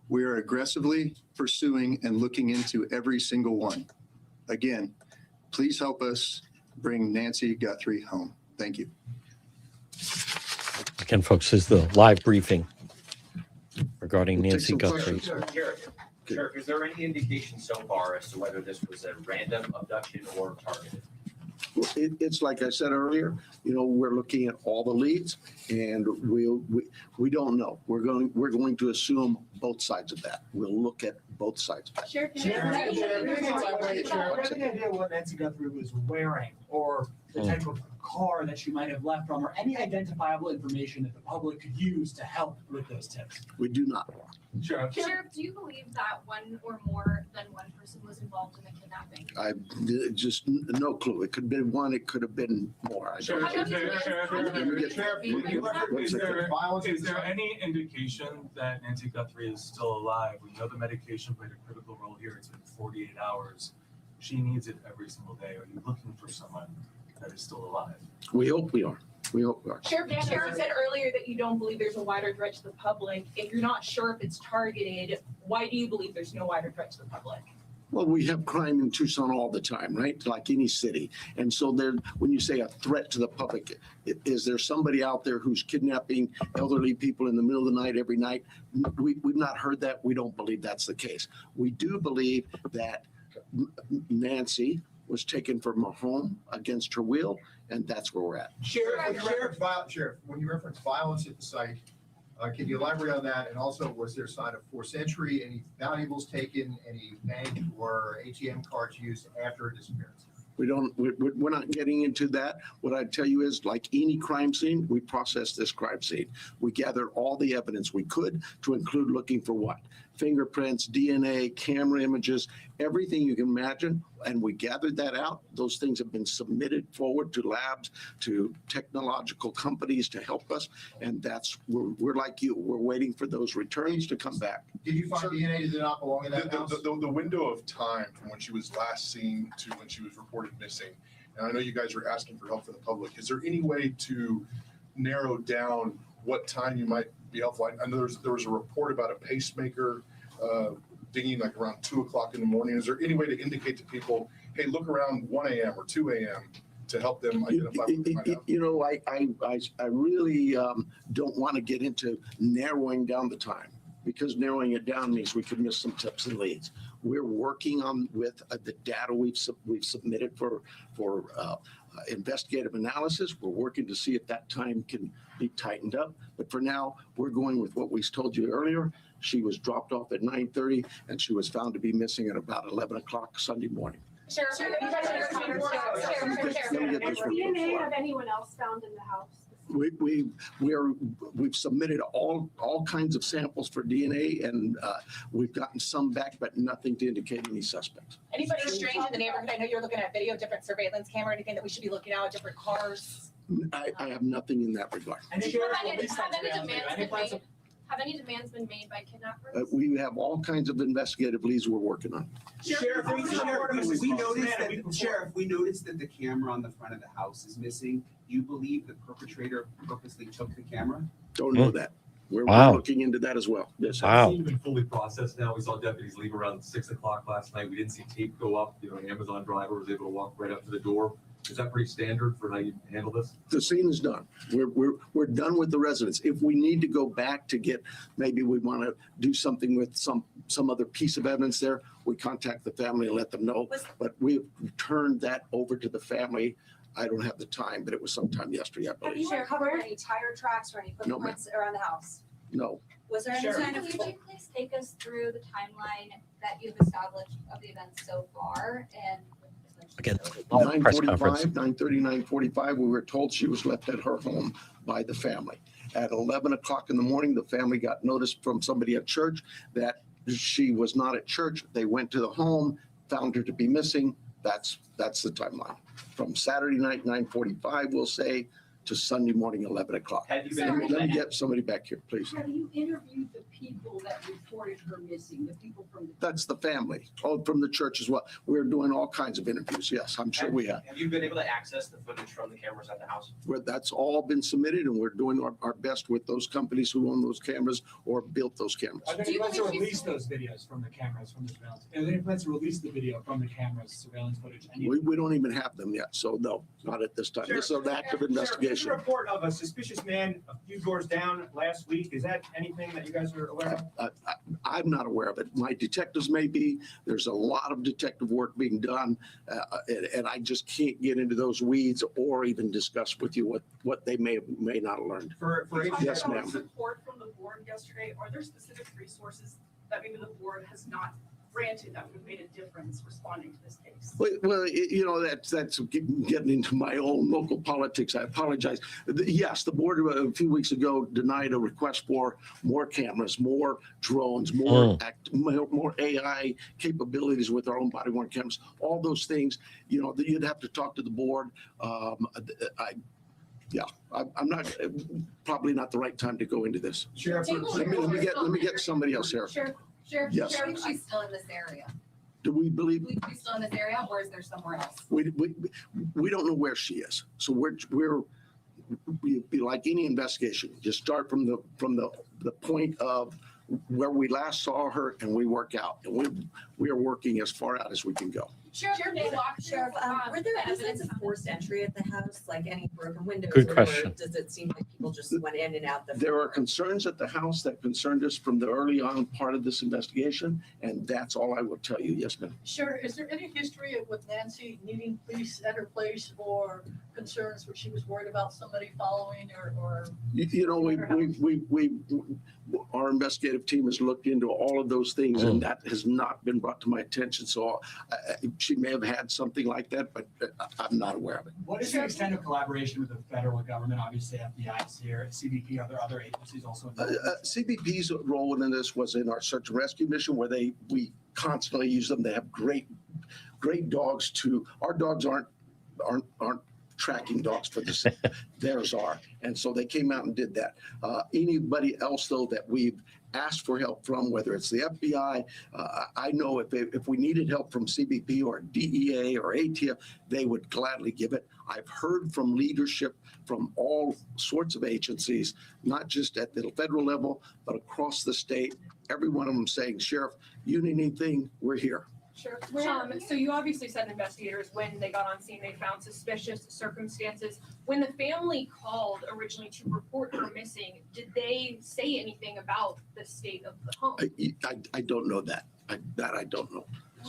Speaker 3: We are aggressively pursuing and looking into every single one. Again, please help us bring Nancy Guthrie home. Thank you.
Speaker 1: Again, folks, this is the live briefing regarding
Speaker 2: We'll take
Speaker 1: Nancy
Speaker 2: some
Speaker 1: Guthrie.
Speaker 2: questions.
Speaker 4: Sheriff, is there any indication so far as to whether this was a random abduction or targeted?
Speaker 2: It's like I said earlier, we're looking at all the leads, and we don't know. We're going to assume both sides of that. We'll look at both sides of that.
Speaker 5: Sheriff, can I elaborate, Sheriff? What idea what Nancy Guthrie was wearing or the type of car that she might have left from, or any identifiable information that the public could use to help with those tips?
Speaker 2: We do not.
Speaker 5: Sheriff.
Speaker 6: Sheriff, do you believe that one or more than one person was involved in the kidnapping?
Speaker 2: I just no clue. It could have been one. It could have been more. I don't know.
Speaker 7: Is there any indication that Nancy Guthrie is still alive? We know the medication played a critical role here. It's been 48 hours. She needs it every single day. Are you looking for someone that is still alive?
Speaker 2: We hope we are. We hope we are.
Speaker 8: Sheriff, Sheriff said earlier that you don't believe there's a wider threat to the public. If you're not sure if it's targeted, why do you believe there's no wider threat to the public?
Speaker 2: Well, we have crime in Tucson all the time, right? Like any city. And so there, when you say a threat to the public, is there somebody out there who's kidnapping elderly people in the middle of the night every night? We've not heard that. We don't believe that's the case. We do believe that Nancy was taken from her home against her will, and that's where we're at.
Speaker 9: Sheriff, when you reference violence at the site, can you elaborate on that? And also, was there a sign of forced entry, any valuables taken, any bank or ATM cards used after her disappearance?
Speaker 2: We're not getting into that. What I'd tell you is, like any crime scene, we processed this crime scene. We gathered all the evidence we could, to include looking for what? Fingerprints, DNA, camera images, everything you can imagine. And we gathered that out. Those things have been submitted forward to labs, to technological companies to help us. And we're like you. We're waiting for those returns to come back.
Speaker 9: Did you find DNA that did not belong in that house?
Speaker 10: The window of time from when she was last seen to when she was reported missing, and I know you guys are asking for help from the public, is there any way to narrow down what time you might be helpful? I know there was a report about a pacemaker dinging like around 2 o'clock in the morning. Is there any way to indicate to people, hey, look around 1 a.m. or 2 a.m. to help them identify what they find out?
Speaker 2: You know, I really don't want to get into narrowing down the time, because narrowing it down means we could miss some tips and leads. We're working on with the data we've submitted for investigative analysis. We're working to see if that time can be tightened up. But for now, we're going with what we told you earlier. She was dropped off at 9:30 and she was found to be missing at about 11 o'clock Sunday morning.
Speaker 8: Sheriff,
Speaker 2: Let me get this report.
Speaker 6: DNA of anyone else found in the house?
Speaker 2: We've submitted all kinds of samples for DNA, and we've gotten some back, but nothing to indicate any suspects.
Speaker 8: anybody strange in the neighborhood? I know you're looking at video, different surveillance camera, anything that we should be looking at, different cars?
Speaker 2: I have nothing in that regard.
Speaker 5: And
Speaker 6: Have
Speaker 5: Sheriff,
Speaker 6: any
Speaker 5: release that
Speaker 6: demands
Speaker 5: surveillance video. Any
Speaker 6: been
Speaker 5: plans
Speaker 6: made? Have any demands been made by kidnappers?
Speaker 2: We have all kinds of investigative leads we're working on.
Speaker 5: Sheriff,
Speaker 11: We noticed that the camera on the front of the house is missing. Do you believe the perpetrator purposely took the camera?
Speaker 2: Don't know that. We're
Speaker 1: Wow.
Speaker 2: looking into that as well. Yes.
Speaker 1: Wow.
Speaker 12: It's been fully processed now. We saw deputies leave around 6 o'clock last night. We didn't see tape go up. You know, an Amazon driver was able to walk right up to the door. Is that pretty standard for how you handle this?
Speaker 2: The scene is done. We're done with the residents. If we need to go back to get, maybe we want to do something with some other piece of evidence there, we contact the family and let them know. But we've turned that over to the family. I don't have the time, but it was sometime yesterday, I
Speaker 6: Have
Speaker 2: believe.
Speaker 6: you uncovered any tire tracks or any
Speaker 2: No, ma'am.
Speaker 6: footprints around the house?
Speaker 2: No.
Speaker 6: Was there any
Speaker 5: Sheriff.
Speaker 6: kind of?
Speaker 13: Could you please take us through the timeline that you've established of the events so far and
Speaker 1: Again, long press
Speaker 2: 9:45,
Speaker 1: conference.
Speaker 2: 9:30, 9:45, we were told she was left at her home by the family. At 11 o'clock in the morning, the family got notice from somebody at church that she was not at church. They went to the home, found her to be missing. That's the timeline. From Saturday night, 9:45, we'll say, to Sunday morning, 11 o'clock.
Speaker 4: Have you
Speaker 2: Let
Speaker 4: been,
Speaker 2: me get somebody back here, please.
Speaker 14: Have you interviewed the people that reported her missing, the people from the?
Speaker 2: That's the family. Oh, from the church as well. We're doing all kinds of interviews. Yes, I'm sure we have.
Speaker 4: have you been able to access the footage from the cameras at the house?
Speaker 2: That's all been submitted, and we're doing our best with those companies who own those cameras or built those cameras.
Speaker 5: Are there any plans to release those videos from the cameras, from the surveillance? Are there any plans to release the video from the cameras, surveillance footage?
Speaker 2: We don't even have them yet, so no, not at this time. This is an active investigation.
Speaker 5: Sheriff, report of a suspicious man a few doors down last week. Is that anything that you guys are aware of?
Speaker 2: I'm not aware of it. My detectives may be. There's a lot of detective work being done, and I just can't get into those weeds or even discuss with you what they may not have learned.
Speaker 5: For
Speaker 2: Yes, ma'am.
Speaker 8: Support from the board yesterday. Are there specific resources that maybe the board has not granted, that would have made a difference responding to this case.
Speaker 2: Well, you know, that's getting into my own local politics. I apologize. Yes, the board a few weeks ago denied a request for more cameras, more drones, more AI capabilities with our own body worn cameras, all those things. You know, you'd have to talk to the board. I'm not, probably not the right time to go into this.
Speaker 9: Sheriff,
Speaker 2: Let me get somebody else here.
Speaker 13: Sheriff,
Speaker 2: Yes.
Speaker 13: Sheriff, she's still in this area.
Speaker 2: Do we believe?
Speaker 13: Believe she's still in this area, or is there somewhere else?
Speaker 2: We don't know where she is. So we be like any investigation. Just start from the point of where we last saw her, and we work out. And we are working as far out as we can go.
Speaker 8: Sheriff,
Speaker 15: Sheriff, were there evidence of forced entry at the house, like any broken windows?
Speaker 1: Good
Speaker 15: or
Speaker 1: question.
Speaker 15: Does it seem like people just went in and out?
Speaker 2: There are concerns at the house that concerned us from the early on part of this investigation, and that's all I will tell you. Yes, ma'am.
Speaker 14: Sure, is there any history with Nancy needing police at her place or concerns where she was worried about somebody following or?
Speaker 2: You know, our investigative team has looked into all of those things, and that has not been brought to my attention. So she may have had something like that, but I'm not aware of it.
Speaker 5: What is the extent of collaboration with the federal government? Obviously, FBI is here, CBP, are there other agencies also involved?
Speaker 2: CBP's role in this was in our search and rescue mission, where we constantly use them. They have great dogs too. Our dogs aren't tracking dogs for this. Theirs are. And so they came out and did that. Anybody else, though, that we've asked for help from, whether it's the FBI, I know if we needed help from CBP or DEA or ATF, they would gladly give it. I've heard from leadership from all sorts of agencies, not just at the federal level, but across the state. Every one of them saying, Sheriff, you need anything, we're here.
Speaker 8: Sure. So you obviously said investigators, when they got on scene, they found suspicious circumstances. When the family called originally to report her missing, did they say anything about the state of the home?
Speaker 2: I don't know that. I don't know.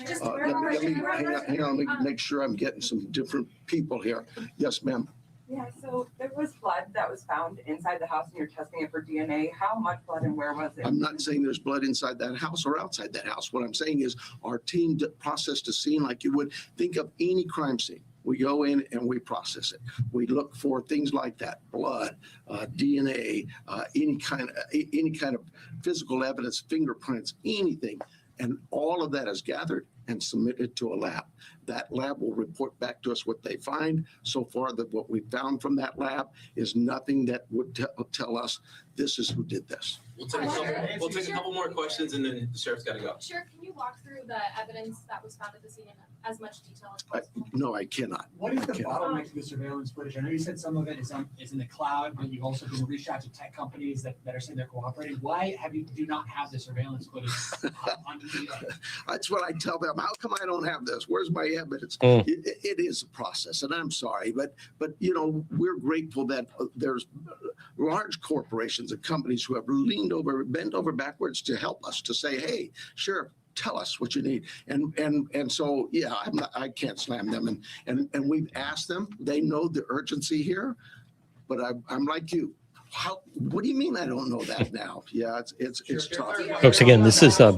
Speaker 8: Just
Speaker 2: Hang on, let me make sure I'm getting some different people here. Yes, ma'am.
Speaker 16: Yeah, so there was blood that was found inside the house and you're testing it for DNA. How much blood and where was it?
Speaker 2: I'm not saying there's blood inside that house or outside that house. What I'm saying is our team processed a scene like you would think of any crime scene. We go in and we process it. We look for things like that: blood, DNA, any kind of physical evidence, fingerprints, anything. And all of that is gathered and submitted to a lab. That lab will report back to us what they find. So far, what we found from that lab is nothing that would tell us this is who did this.
Speaker 17: We'll take a couple more questions and then the sheriff's got to go.
Speaker 6: Sheriff, can you walk through the evidence that was found at the scene in as much detail as possible?
Speaker 2: No, I cannot.
Speaker 5: What is the bottleneck to the surveillance footage? I know you said some of it is in the cloud, but you've also been reached out to tech companies that are saying they're cooperating. Why do not have the surveillance footage on media?
Speaker 2: That's what I tell them. How come I don't have this? Where's my evidence? It is a process, and I'm sorry, but you know, we're grateful that there's large corporations and companies who have bent over backwards to help us, to say, hey, Sheriff, tell us what you need. And so, yeah, I can't slam them. And we've asked them. They know the urgency here, but I'm like you. What do you mean I don't know that now? Yeah, it's tough.
Speaker 1: Folks, again, this is a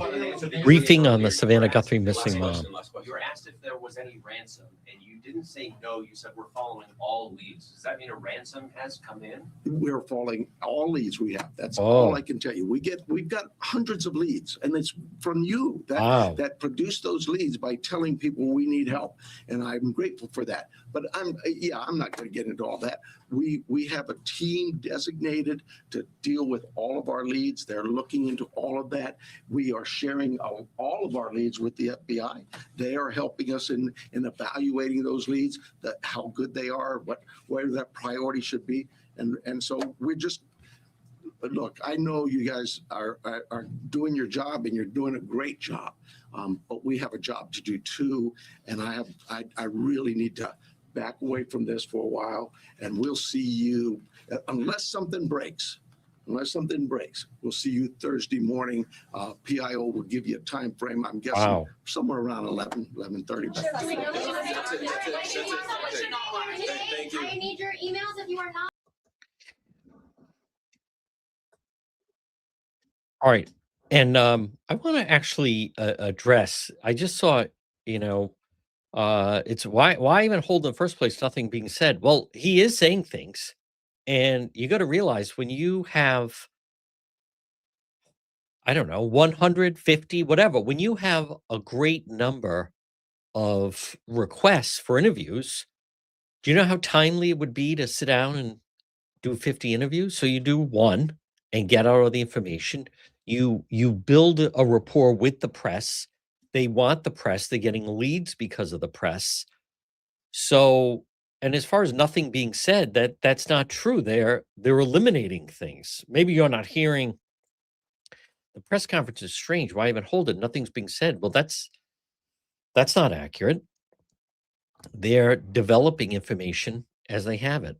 Speaker 1: briefing on the Savannah Guthrie missing mom.
Speaker 4: You were asked if there was any ransom, and you didn't say no. You said we're following all leads. Does that mean a ransom has come in?
Speaker 2: We're following all leads we have. That's all I can tell you. We've got hundreds of leads, and it's from you that produce those leads by telling people we need help, and I'm grateful for that. But I'm not going to get into all that. We have a team designated to deal with all of our leads. They're looking into all of that. We are sharing all of our leads with the FBI. They are helping us in evaluating those leads, how good they are, where that priority should be. And so we're just, look, I know you guys are doing your job, and you're doing a great job. But we have a job to do too. And I really need to back away from this for a while, and we'll see you, unless something breaks, we'll see you Thursday morning. PIO will give you a time frame, I'm guessing somewhere around 11:30.
Speaker 10: Thank you.
Speaker 6: I need your emails if you are not.
Speaker 1: All right. And I want to actually address. I just saw, you know, it's why even hold in the first place? Nothing being said. Well, he is saying things, and you got to realize when you have, I don't know, 150, whatever. When you have a great number of requests for interviews, do you know how timely it would be to sit down and do 50 interviews? So you do one and get out all the information. You build a rapport with the press. They want the press. They're getting leads because of the press. So, and as far as nothing being said, that's not true. They're eliminating things. Maybe you're not hearing the press conference is strange. Why even hold it? Nothing's being said. Well, that's not accurate. They're developing information as they have it.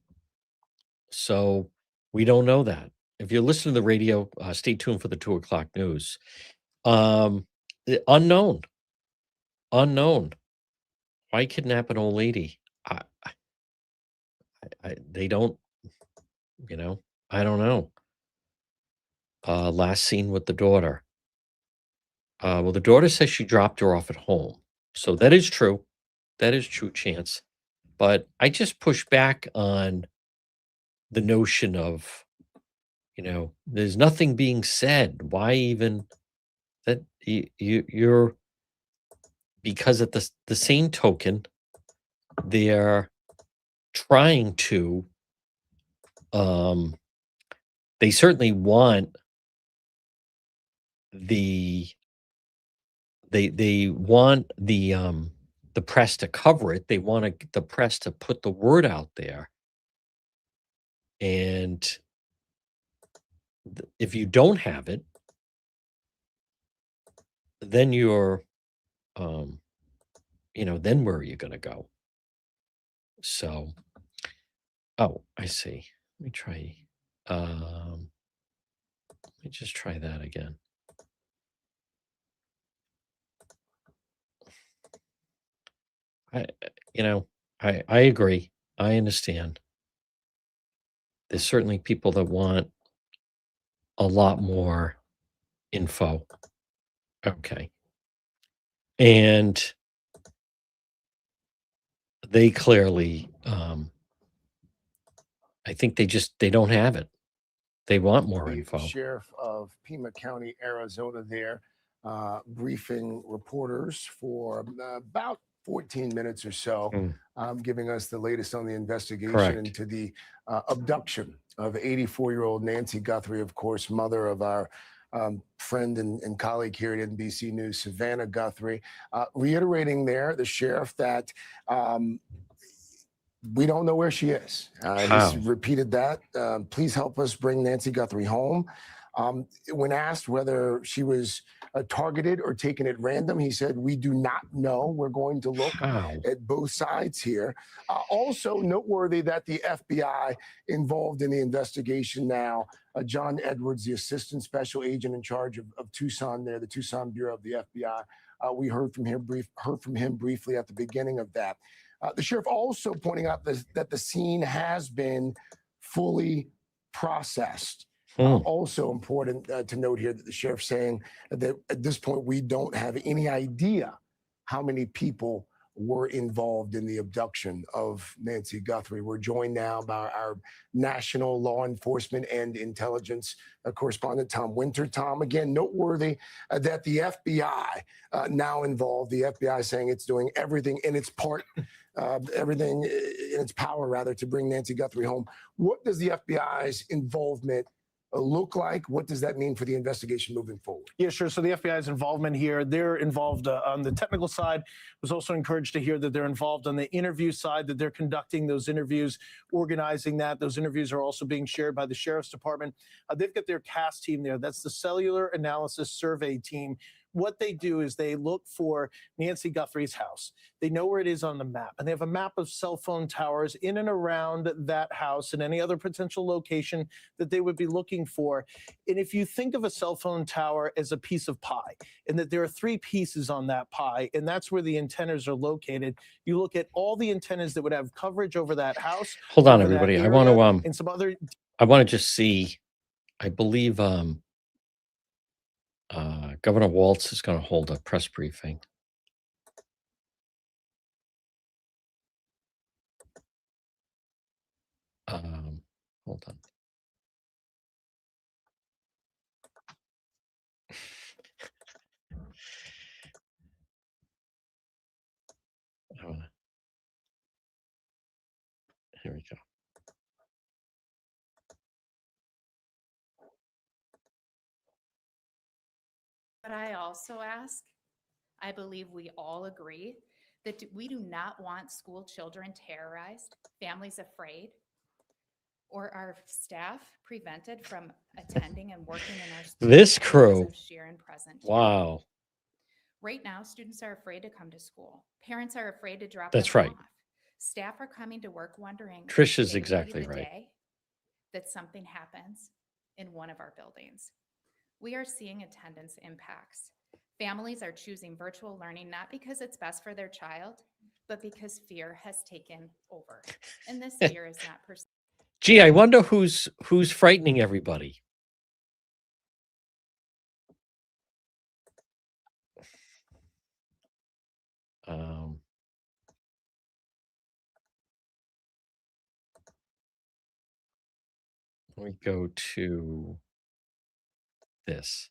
Speaker 1: So we don't know that. If you're listening to the radio, stay tuned for the 2 o'clock news. Unknown, unknown. Why kidnap an old lady? They don't, you know, I don't know. Last seen with the daughter. Well, the daughter says she dropped her off at home. So that is true. That is true, Chance. But I just push back on the notion of, there's nothing being said. Why even that you're because at the same token, they're trying to they certainly want the they want the press to cover it. They want the press to put the word out there. And if you don't have it, then you're then where are you going to go? So, oh, I see. Let me try. Let me just try that again. I, I agree. I understand. There's certainly people that want a lot more info. Okay. And they clearly, I think they don't have it. They want more
Speaker 18: The
Speaker 1: info.
Speaker 18: sheriff of Pima County, Arizona, there briefing reporters for about 14 minutes or so, giving us the latest on the investigation
Speaker 1: Correct.
Speaker 18: into the abduction of 84-year-old Nancy Guthrie, of course, mother of our friend and colleague here at NBC News, Savannah Guthrie, reiterating there, the sheriff, that we don't know where she is. He's repeated that. Please help us bring Nancy Guthrie home. When asked whether she was targeted or taken at random, he said, "We do not know. We're going to look at both sides here." Also noteworthy that the FBI involved in the investigation now. John Edwards, the assistant special agent in charge of Tucson there, the Tucson Bureau of the FBI. We heard from him briefly at the beginning of that. The sheriff also pointing out that the scene has been fully processed. Also important to note here that the sheriff saying that at this point, we don't have any idea how many people were involved in the abduction of Nancy Guthrie. We're joined now by our national law enforcement and intelligence correspondent, Tom Winter. Tom, again, noteworthy that the FBI now involved, the FBI saying it's doing everything in its part, everything in its power, rather, to bring Nancy Guthrie home. What does the FBI's involvement look like? What does that mean for the investigation moving forward?
Speaker 19: Yeah, sure. So the FBI's involvement here, they're involved on the technical side. Was also encouraged to hear that they're involved on the interview side, that they're conducting those interviews, organizing that. Those interviews are also being shared by the Sheriff's Department. They've got their CAS team there. That's the Cellular Analysis Survey Team. What they do is they look for Nancy Guthrie's house. They know where it is on the map, and they have a map of cell phone towers in and around that house and any other potential location that they would be looking for. And if you think of a cell phone tower as a piece of pie, and that there are 3 pieces on that pie, and that's where the antennas are located, you look at all the antennas that would have coverage over that house.
Speaker 1: Hold on,
Speaker 19: over that
Speaker 1: everybody. I
Speaker 19: area,
Speaker 1: want to
Speaker 19: and some other.
Speaker 1: I want to just see. I believe Governor Walz is going to hold a press briefing. Hold on. Here we go.
Speaker 20: But I also ask, I believe we all agree that we do not want school children terrorized, families afraid, or our staff prevented from attending and working in our schools.
Speaker 1: This
Speaker 20: because
Speaker 1: crew.
Speaker 20: of sheer and present
Speaker 1: Wow.
Speaker 20: Right now, students are afraid to come to school. Parents are afraid to drop
Speaker 1: That's
Speaker 20: them
Speaker 1: right.
Speaker 20: off. Staff are coming to work wondering,
Speaker 1: Trish is
Speaker 20: today will be
Speaker 1: exactly
Speaker 20: the
Speaker 1: right.
Speaker 20: day that something happens in one of our buildings. We are seeing attendance impacts. Families are choosing virtual learning not because it's best for their child, but because fear has taken over. And this fear is not
Speaker 1: Gee, I wonder who's frightening everybody. Let me go to this.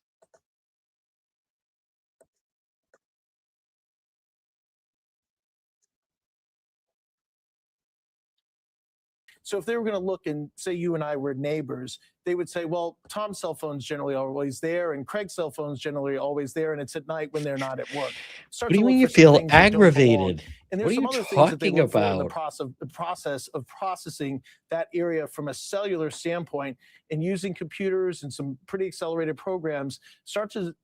Speaker 19: So if they were going to look and say you and I were neighbors, they would say, well, Tom's cell phone's generally always there, and Craig's cell phone's generally always there, and it's at night when they're not at work. Start
Speaker 1: What do
Speaker 19: to
Speaker 1: you
Speaker 19: look
Speaker 1: mean
Speaker 19: for
Speaker 1: you
Speaker 19: some
Speaker 1: feel
Speaker 19: things that don't belong.
Speaker 1: aggravated?
Speaker 19: And
Speaker 1: What
Speaker 19: there's
Speaker 1: are
Speaker 19: some
Speaker 1: you
Speaker 19: other things that they
Speaker 1: talking
Speaker 19: look for in the
Speaker 1: about?
Speaker 19: process of processing that area from a cellular standpoint, and using computers and some pretty accelerated programs start to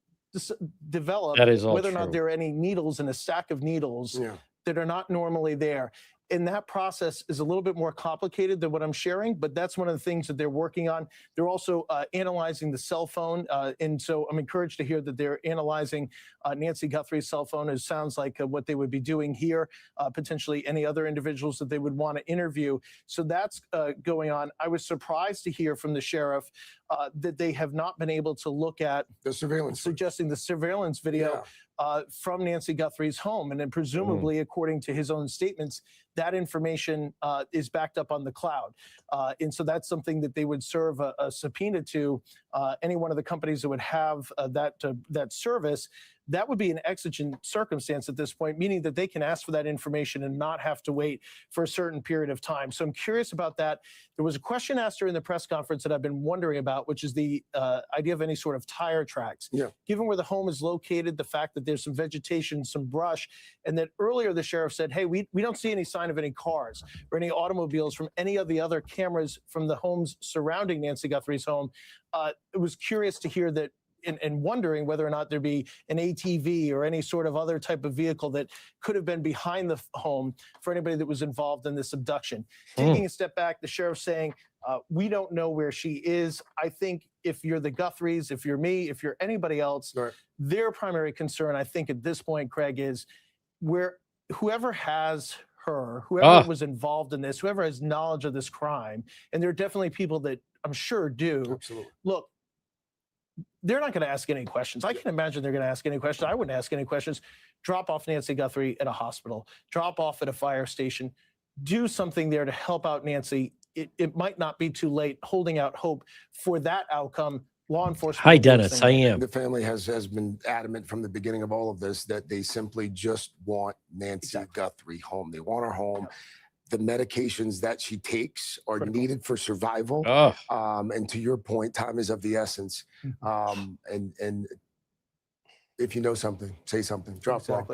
Speaker 19: develop
Speaker 1: That is all
Speaker 19: whether or not
Speaker 1: true.
Speaker 19: there are any needles in a stack of needles that are not normally there. And that process is a little bit more complicated than what I'm sharing, but that's one of the things that they're working on. They're also analyzing the cell phone. And so I'm encouraged to hear that they're analyzing Nancy Guthrie's cell phone. It sounds like what they would be doing here, potentially any other individuals that they would want to interview. So that's going on. I was surprised to hear from the sheriff that they have not been able to look at
Speaker 18: the surveillance,
Speaker 19: suggesting the surveillance video from Nancy Guthrie's home. And then presumably, according to his own statements, that information is backed up on the cloud. And so that's something that they would serve a subpoena to any one of the companies that would have that service. That would be an exigent circumstance at this point, meaning that they can ask for that information and not have to wait for a certain period of time. So I'm curious about that. There was a question asked during the press conference that I've been wondering about, which is the idea of any sort of tire tracks.
Speaker 18: Yeah.
Speaker 19: Given where the home is located, the fact that there's some vegetation, some brush, and that earlier the sheriff said, hey, we don't see any sign of any cars or any automobiles from any of the other cameras from the homes surrounding Nancy Guthrie's home. It was curious to hear that and wondering whether or not there'd be an ATV or any sort of other type of vehicle that could have been behind the home for anybody that was involved in this abduction. Taking a step back, the sheriff saying, we don't know where she is. I think if you're the Guthries, if you're me, if you're anybody else, their primary concern, I think at this point, Craig, is whoever has her, whoever was involved in this, whoever has knowledge of this crime, and there are definitely people that I'm sure do.
Speaker 18: Absolutely.
Speaker 19: Look, they're not going to ask any questions. I can imagine they're going to ask any questions. I wouldn't ask any questions. Drop off Nancy Guthrie at a hospital. Drop off at a fire station. Do something there to help out Nancy. It might not be too late. Holding out hope for that outcome. Law enforcement.
Speaker 1: Hi, Dennis. I am.
Speaker 18: The family has been adamant from the beginning of all of this that they simply just want Nancy Guthrie home. They want her home. The medications that she takes are needed for survival. And to your point, time is of the essence. And if you know something, say something. Drop off.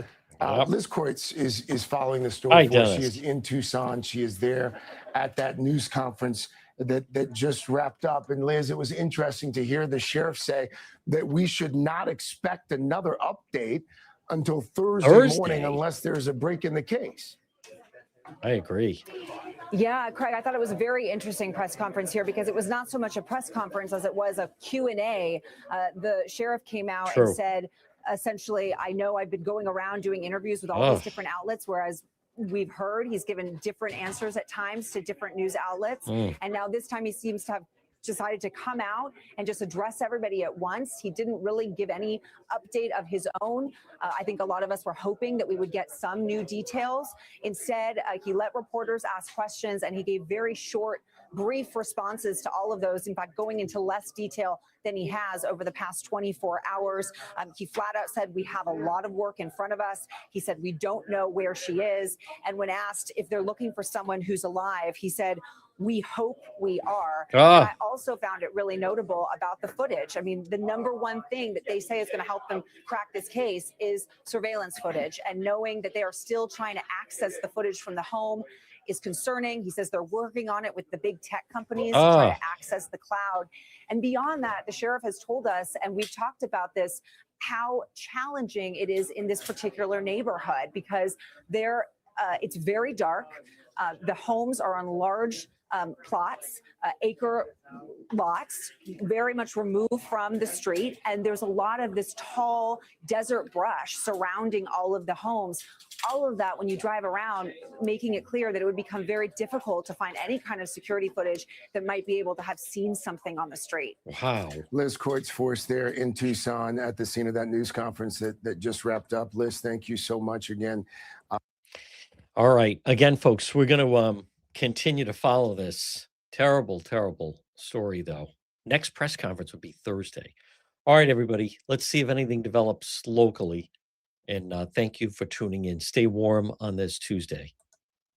Speaker 18: Liz Kreutz is following the story.
Speaker 1: Hi,
Speaker 18: for us. She
Speaker 1: Dennis.
Speaker 18: is in Tucson. She is there at that news conference that just wrapped up. And Liz, it was interesting to hear the sheriff say that we should not expect another update until Thursday morning unless there's a break in the case.
Speaker 1: I agree.
Speaker 21: Yeah, Craig, I thought it was a very interesting press conference here because it was not so much a press conference as it was a Q&A. The sheriff came out and said, essentially, I know I've been going around doing interviews with all these different outlets, whereas we've heard he's given different answers at times to different news outlets. And now this time he seems to have decided to come out and just address everybody at once. He didn't really give any update of his own. I think a lot of us were hoping that we would get some new details. Instead, he let reporters ask questions, and he gave very short, brief responses to all of those. In fact, going into less detail than he has over the past 24 hours. He flat out said, we have a lot of work in front of us. He said, we don't know where she is. And when asked if they're looking for someone who's alive, he said, we hope we are. And I also found it really notable about the footage. I mean, the number one thing that they say is going to help them crack this case is surveillance footage. And knowing that they are still trying to access the footage from the home is concerning. He says they're working on it with the big tech companies to try to access the cloud. And beyond that, the sheriff has told us, and we've talked about this, how challenging it is in this particular neighborhood because it's very dark. The homes are on large plots, acre lots, very much removed from the street. And there's a lot of this tall desert brush surrounding all of the homes. All of that, when you drive around, making it clear that it would become very difficult to find any kind of security footage that might be able to have seen something on the street.
Speaker 1: Wow.
Speaker 18: Liz Court's Force there in Tucson at the scene of that news conference that just wrapped up. Liz, thank you so much again.
Speaker 1: All right. Again, folks, we're going to continue to follow this terrible, terrible story, though. Next press conference would be Thursday. All right, everybody. Let's see if anything develops locally. And thank you for tuning in. Stay warm on this Tuesday.